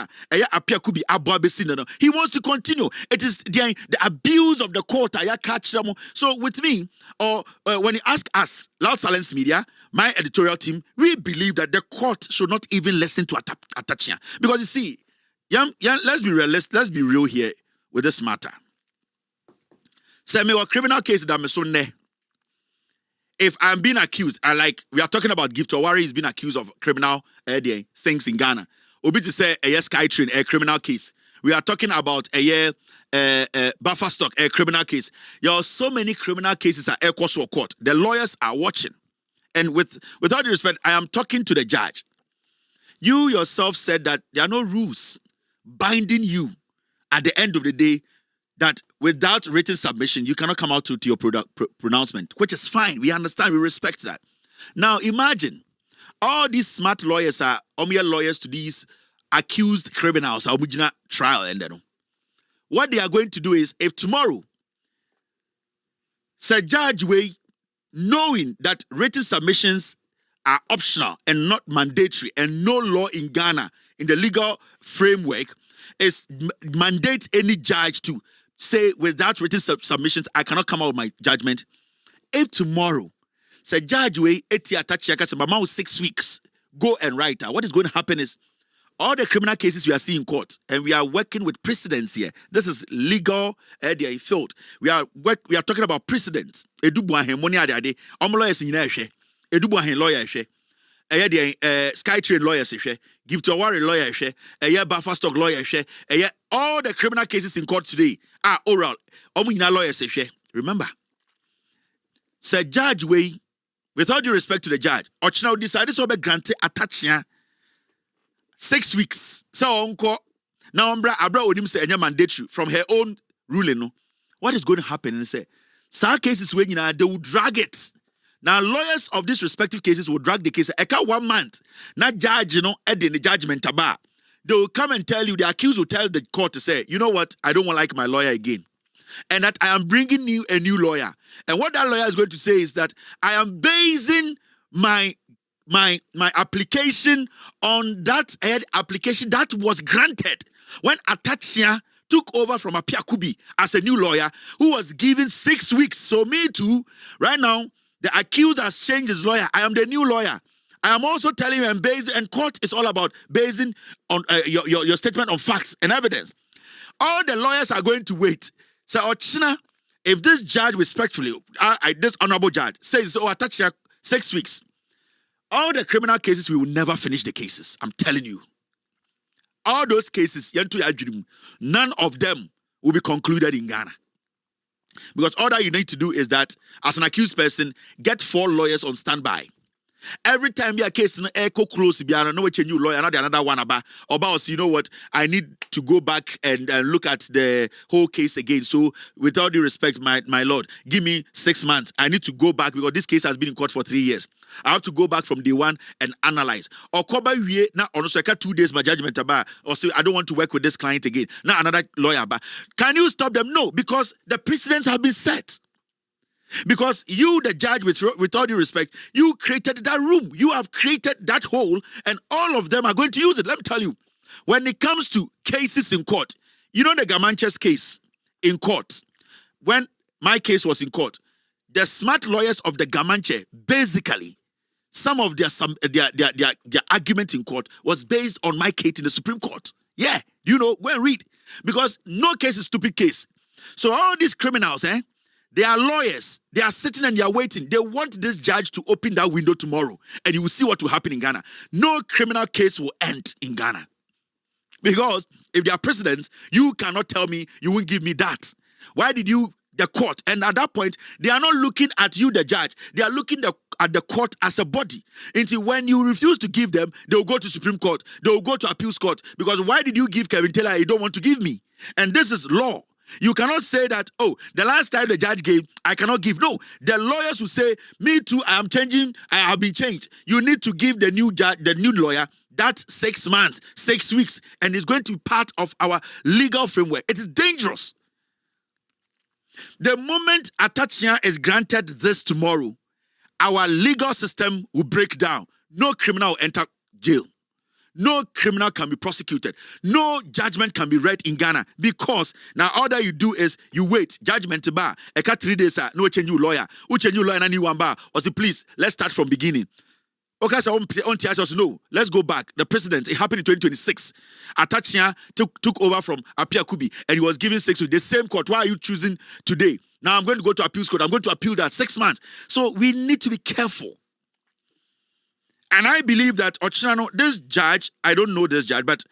he wants to continue. It is the abuse of the court. So with me, or when you ask us, Loud Silence Media, my editorial team, we believe that the court should not even listen to Atachia. Because you see, let's be realistic, let's be real here with this matter. Say me a criminal case that me. If I'm being accused, we are talking about Gift Owari is being accused of criminal things in Ghana. Obi to say a SkyTrain, a criminal case. We are talking about a buffer stock, a criminal case. There are so many criminal cases at Air Court. The lawyers are watching. And with all due respect, I am talking to the judge. You yourself said that there are no rules binding you at the end of the day that without written submission, you cannot come out to your pronouncement, which is fine. We understand, we respect that. Now, imagine all these smart lawyers are mere lawyers to these accused criminals, trial. And what they are going to do is, if tomorrow, Sir Judge Way, knowing that written submissions are optional and not mandatory, and no law in Ghana, in the legal framework, is mandate any judge to say without written submissions, I cannot come out with my judgment. If tomorrow, say Judge Way, 6 weeks, go and write out. What is going to happen is all the criminal cases we are seeing in court, and we are working with precedents here. This is legal field. We are talking about precedents. the Skytrain lawyers, give to a warrior lawyer, buffer stock lawyer, all the criminal cases in court today are oral. Omina lawyers, remember, Sir Judge Way, with all due respect to the judge, Ochina decided to be granted attachment 6 weeks. So uncle, now Abra Odim say any mandatory from her own ruling. No, what is going to happen? And say, some cases when they will drag it. Now, lawyers of these respective cases will drag the case. Eka 1 month. Not judge, adding the judgment about. They will come and tell you, the accused will tell the court to say, you know what, I don't want to like my lawyer again. And that I am bringing you a new lawyer. And what that lawyer is going to say is that I am basing my application on that application that was granted when Atachia took over from Apia Kubi as a new lawyer who was given 6 weeks. So me too, right now, the accused has changed his lawyer. I am the new lawyer. I am also telling you, and court is all about basing on your statement on facts and evidence. All the lawyers are going to wait. So, Ochina, if this judge respectfully, this honorable judge says, oh, attach 6 weeks, all the criminal cases, we will never finish the cases. I'm telling you. All those cases, none of them will be concluded in Ghana. Because all that you need to do is that, as an accused person, get 4 lawyers on standby. Every time your case echo close, no change new lawyer, another one about you know what, I need to go back and look at the whole case again. So, with all due respect, my lord, give me 6 months. I need to go back because this case has been in court for 3 years. I have to go back from day one and analyze. Or koba wie na also 2 days my judgment about. Or say I don't want to work with this client again. Now another lawyer about. Can you stop them? No, because the precedents have been set. Because you, the judge, with all due respect, you created that room. You have created that hole, and all of them are going to use it. Let me tell you, when it comes to cases in court, you know the Gamanches case in court. When my case was in court, the smart lawyers of the Gamanche, basically, some of their argument in court was based on my case in the Supreme Court. Yeah, go and read. Because no case is stupid case. So all these criminals, they are lawyers. They are sitting and they are waiting. They want this judge to open that window tomorrow, and you will see what will happen in Ghana. No criminal case will end in Ghana. Because if they are presidents, you cannot tell me you won't give me that. Why did you, the court? And at that point, they are not looking at you, the judge. They are looking at the court as a body. Until when you refuse to give them, they will go to Supreme Court. They will go to Appeals Court. Because why did you give Kevin Taylor you don't want to give me? And this is law. You cannot say that, oh, the last time the judge gave, I cannot give. No, the lawyers will say, me too, I am changing, I have been changed. You need to give the new judge, the new lawyer, that 6 months, 6 weeks, and it's going to be part of our legal framework. It is dangerous. The moment Atachia is granted this tomorrow, our legal system will break down. No criminal will enter jail. No criminal can be prosecuted. No judgment can be read in Ghana because now all that you do is you wait. Judgment to bar. Eka 3 days, no change new lawyer. Who change new lawyer and new one bar? Or say, please, let's start from beginning. Okay, so no, let's go back. The president, it happened in 2026. Atachia took over from Apia Kubi and he was given 6 weeks. The same court. Why are you choosing today? Now I'm going to go to appeals court. I'm going to appeal that 6 months. So we need to be careful. And I believe that Ochinano, this judge, I don't know this judge, but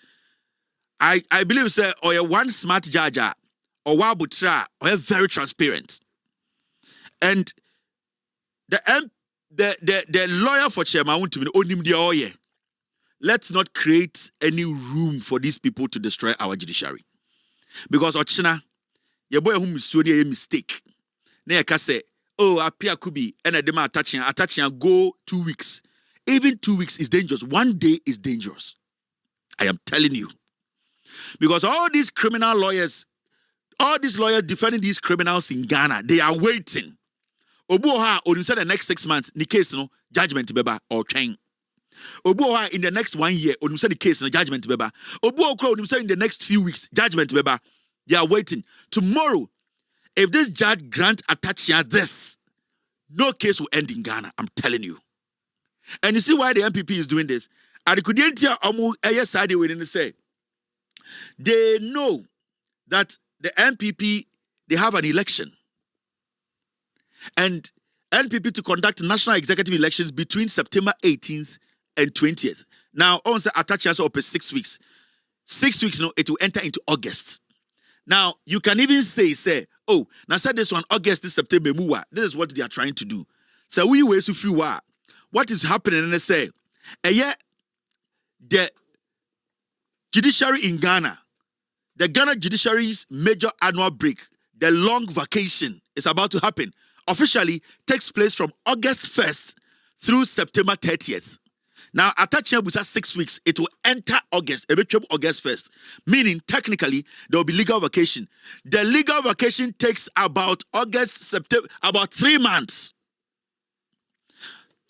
I believe say or a one smart judge or wabutra or a very transparent. And the lawyer for chairman want to be onim the oye. Let's not create any room for these people to destroy our judiciary. Because Ochina, your boy whom is a mistake. Ne ka say, oh, Apia Kubi and a dema attaching go 2 weeks. Even 2 weeks is dangerous. 1 day is dangerous. I am telling you. Because all these criminal lawyers, all these lawyers defending these criminals in Ghana, they are waiting. Obuoha, or you said the next 6 months, the case, no judgment beba or chain. Obuoha in the next 1 year, or you said the case, no judgment beba. Obuoha, you said in the next few weeks, judgment beba. They are waiting. Tomorrow, if this judge grant Atachia this, no case will end in Ghana. I'm telling you. And you see why the MPP is doing this? They know that the MPP, they have an election. And NPP to conduct national executive elections between September 18th and 20th. Now, on the attach us up 6 weeks. 6 weeks, no, it will enter into August. Now, you can even say, oh, now say this one, August, this September, this is what they are trying to do. So we wait to free what is happening, and they say, the judiciary in Ghana, the Ghana judiciary's major annual break, the long vacation is about to happen. Officially takes place from August 1st through September 30th. Now, attaching with 6 weeks, it will enter August, August 1st, meaning technically there will be legal vacation. The legal vacation takes about September, about 3 months.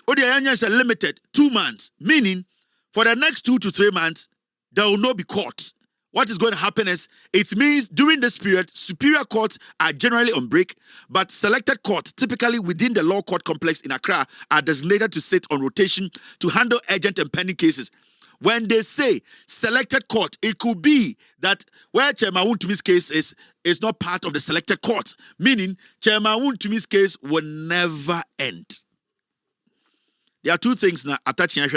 Odianya is a limited 2 months, meaning for the next 2 to 3 months, there will not be court. What is going to happen is, it means during this period, superior courts are generally on break, but selected courts, typically within the law court complex in Accra, are designated to sit on rotation to handle urgent and pending cases. When they say selected court, it could be that where Chairman Wuntumi's case is not part of the selected court, meaning Chairman Wuntumi's case will never end. There are two things now attaching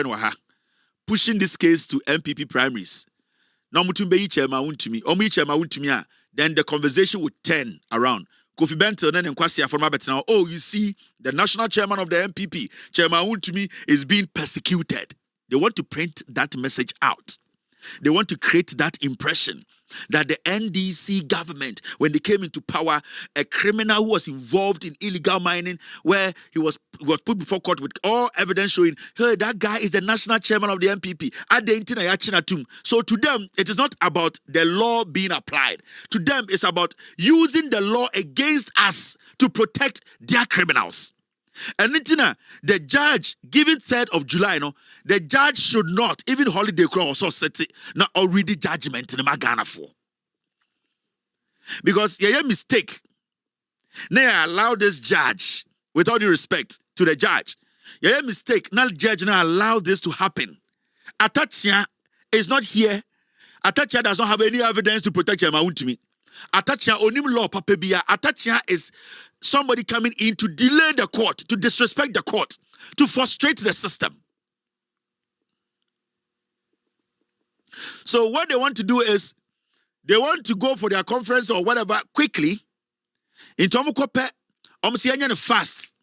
pushing this case to MPP primaries. Now, then the conversation would turn around. Kofi Benton and Kwasi Afoma now. Oh, you see, the national chairman of the MPP, Chairman Wontumi, is being persecuted. They want to print that message out. They want to create that impression that the NDC government, when they came into power, a criminal who was involved in illegal mining, where he was put before court with all evidence showing, hey, that guy is the national chairman of the MPP. So to them, it is not about the law being applied. To them, it's about using the law against us to protect their criminals. And the judge, given 3rd of July, the judge should not, even holiday also set it, not already judgment in Ghana for. Because a mistake. Now allow this judge, with all due respect to the judge, a mistake, now judge now allow this to happen. Atachia is not here. Atachia does not have any evidence to protect Chairman Wontumi. Atachia onim law papebia. Atachia is somebody coming in to delay the court, to disrespect the court, to frustrate the system. So what they want to do is, they want to go for their conference or whatever quickly. In Tomukope, the fast.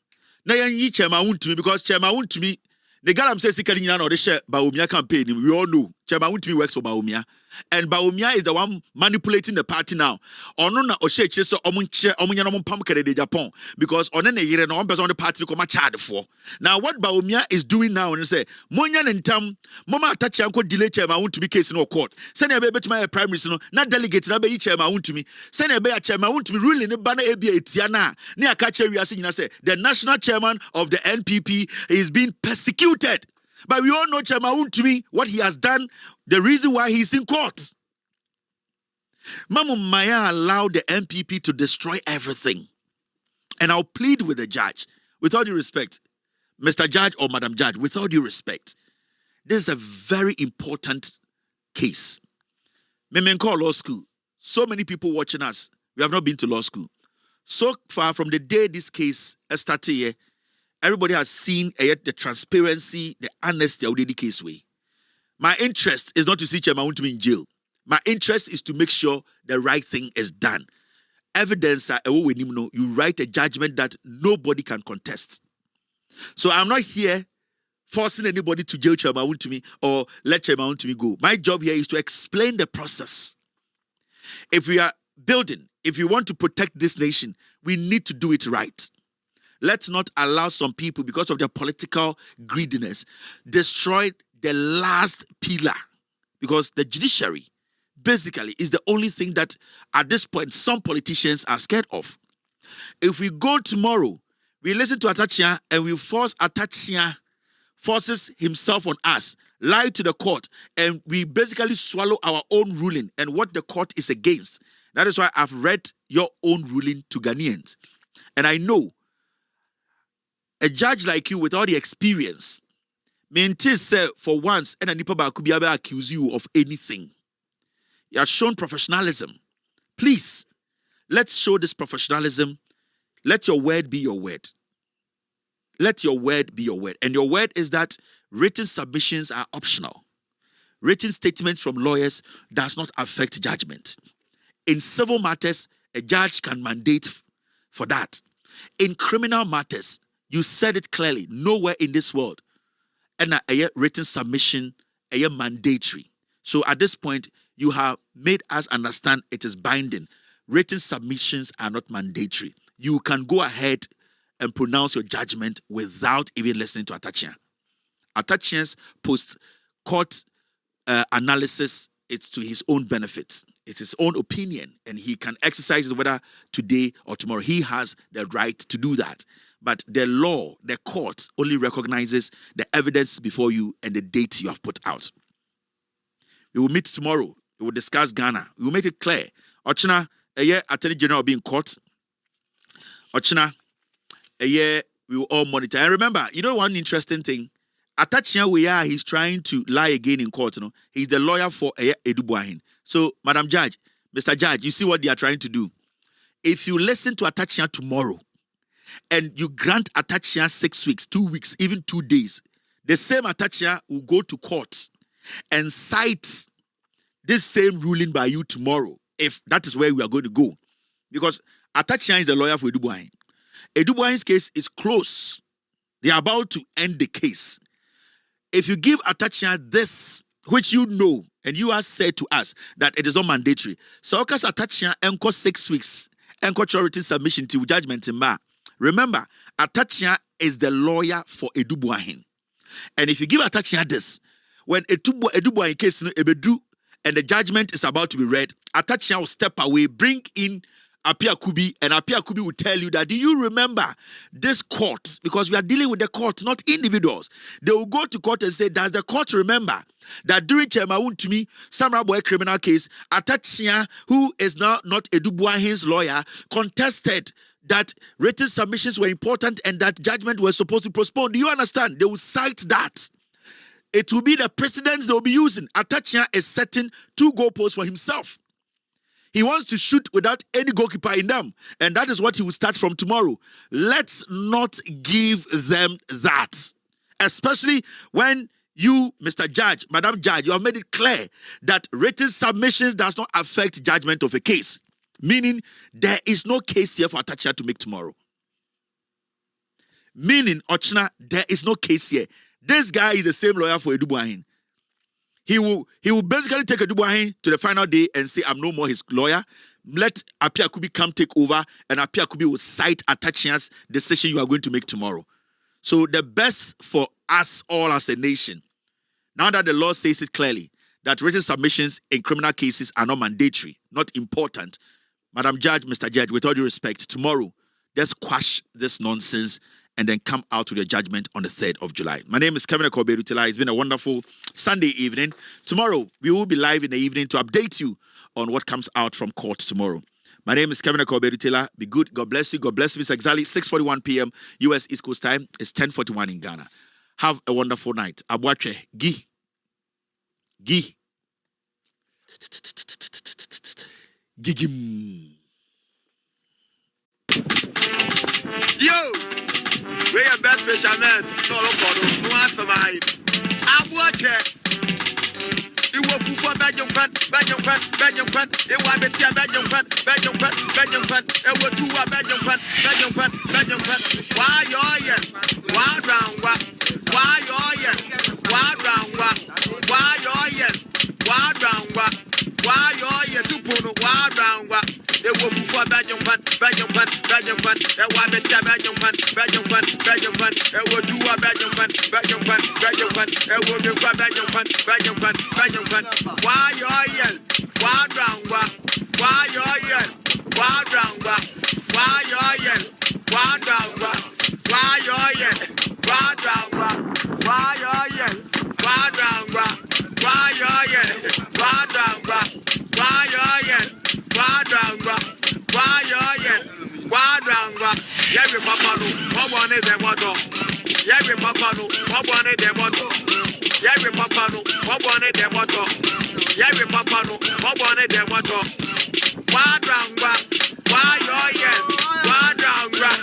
Na yanyi Chairman Wontumi, because Chairman Wontumi, the guy says he can the Bawumia campaign. We all know Chairman Wontumi works for Bawumia. And Bawumia is the one manipulating the party now. Onona Osheche so omunyanomon pamkere de Japan. Because onene yire no person on the party come charge for. Now what Bawumia is doing now and say, Monyan and Tam, Mama attach uncle delay Chairman Wontumi case in court. Send a baby to my prime minister, not delegate na be Chairman Wontumi. Send a baby Chairman Wontumi ruling the banner ABA Tiana. Near catcher we are saying the national chairman of the NPP is being persecuted. But we all know Chairman Wontumi, what he has done, the reason why he's in court. Mamu Maya allowed the MPP to destroy everything. And I'll plead with the judge, with all due respect, Mr. Judge or Madam Judge, with all due respect, this is a very important case. Memenko Law School, so many people watching us, we have not been to law school. So far from the day this case started here, everybody has seen the transparency, the honesty of the case way. My interest is not to see Chairman Wontumi in jail. My interest is to make sure the right thing is done. Evidence, you write a judgment that nobody can contest. So I'm not here forcing anybody to jail Chairman Wontumi or let Chairman Wontumi go. My job here is to explain the process. If we are building, if we want to protect this nation, we need to do it right. Let's not allow some people, because of their political greediness, destroy the last pillar. Because the judiciary, basically, is the only thing that, at this point, some politicians are scared of. If we go tomorrow, we listen to Atachia, and we force Atachia, forces himself on us, lie to the court, and we basically swallow our own ruling and what the court is against. That is why I've read your own ruling to Ghanaians. And I know a judge like you with all the experience, maintain say for once, and a nipa could be able to accuse you of anything. You have shown professionalism. Please, let's show this professionalism. Let your word be your word. let your word be your word. And your word is that written submissions are optional. Written statements from lawyers does not affect judgment. In civil matters, a judge can mandate for that. In criminal matters, you said it clearly, nowhere in this world. And a written submission, a mandatory. So at this point, you have made us understand it is binding. Written submissions are not mandatory. You can go ahead and pronounce your judgment without even listening to Atachia. Atachia's post-court analysis, it's to his own benefit. It's his own opinion, and he can exercise it whether today or tomorrow. He has the right to do that. But the law, the court, only recognizes the evidence before you and the date you have put out. We will meet tomorrow. We will discuss Ghana. We will make it clear. Ochina, a year Attorney General will be in court. Ochina, a year we will all monitor. And remember, you know one interesting thing? Atachia we are, he's trying to lie again in court. You know? He's the lawyer for Edubuahin. So, Madam Judge, Mr. Judge, you see what they are trying to do. If you listen to Atachia tomorrow and you grant Atachia 6 weeks, 2 weeks, even 2 days, the same Atachia will go to court and cite this same ruling by you tomorrow, if that is where we are going to go. Because Atachia is a lawyer for Edubuahin. Edubuahin's case is close. They are about to end the case. If you give Atachia this, which you know, and you have said to us that it is not mandatory. So, because Atachia enco 6 weeks, enco written submission to judgment in Ba. Remember, Atachia is the lawyer for Edubuahin. And if you give Atachia this, when Edubuahin case ebedu and the judgment is about to be read, Atachia will step away, bring in Apia Kubi, and Apia Kubi will tell you that, do you remember this court? Because we are dealing with the court, not individuals. They will go to court and say, does the court remember that during Chemawun to me, Samra Boy criminal case, Atachia, who is now not Edubuahin's lawyer, contested that written submissions were important and that judgment was supposed to postpone. Do you understand? They will cite that. It will be the precedents they will be using. Atachia is setting 2 goalposts for himself. He wants to shoot without any goalkeeper in them. And that is what he will start from tomorrow. Let's not give them that. Especially when you, Mr. Judge, Madam Judge, you have made it clear that written submissions does not affect judgment of a case. Meaning, there is no case here for Atachia to make tomorrow. Meaning, Ochina, there is no case here. This guy is the same lawyer for Edubuahin. He will basically take Edubuahin to the final day and say, I'm no more his lawyer. Let Apia Kubi come take over, and Apia Kubi will cite Atachia's decision you are going to make tomorrow. So the best for us all as a nation, now that the law says it clearly, that written submissions in criminal cases are not mandatory, not important. Madam Judge, Mr. Judge, with all due respect, tomorrow, let's quash this nonsense and then come out with a judgment on the 3rd of July. My name is Kevin Akoberutila. It's been a wonderful Sunday evening. Tomorrow, we will be live in the evening to update you on what comes out from court tomorrow. My name is Kevin Akoberutila. Be good. God bless you. God bless you. It's exactly 6:41 p.m. U.S. East Coast time. It's 10:41 in Ghana. Have a wonderful night. Abuache. Gi. Gigim. Yo! We are best fishermen. No answer my. Abuache. You will for Belgium. It was a tia Belgium. It was 2 Belgium. Why you Why round what? Why you Supuno? Why round what? It was for Belgium. It was a tia Belgium. It was 2 Belgium. Why you Why round what? Why you Why round what? Why you Why round what? Why you Why round what? Why you Why round what? Why you Why round what? Why you Why round what? Why you Why round what? Every papa no, what one is the motto? Every papa no, what one is the motto? Every papa no, what one is the motto? Every papa no, what one is the motto? Why round what? Why you Why round what?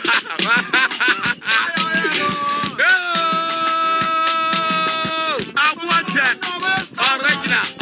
Original.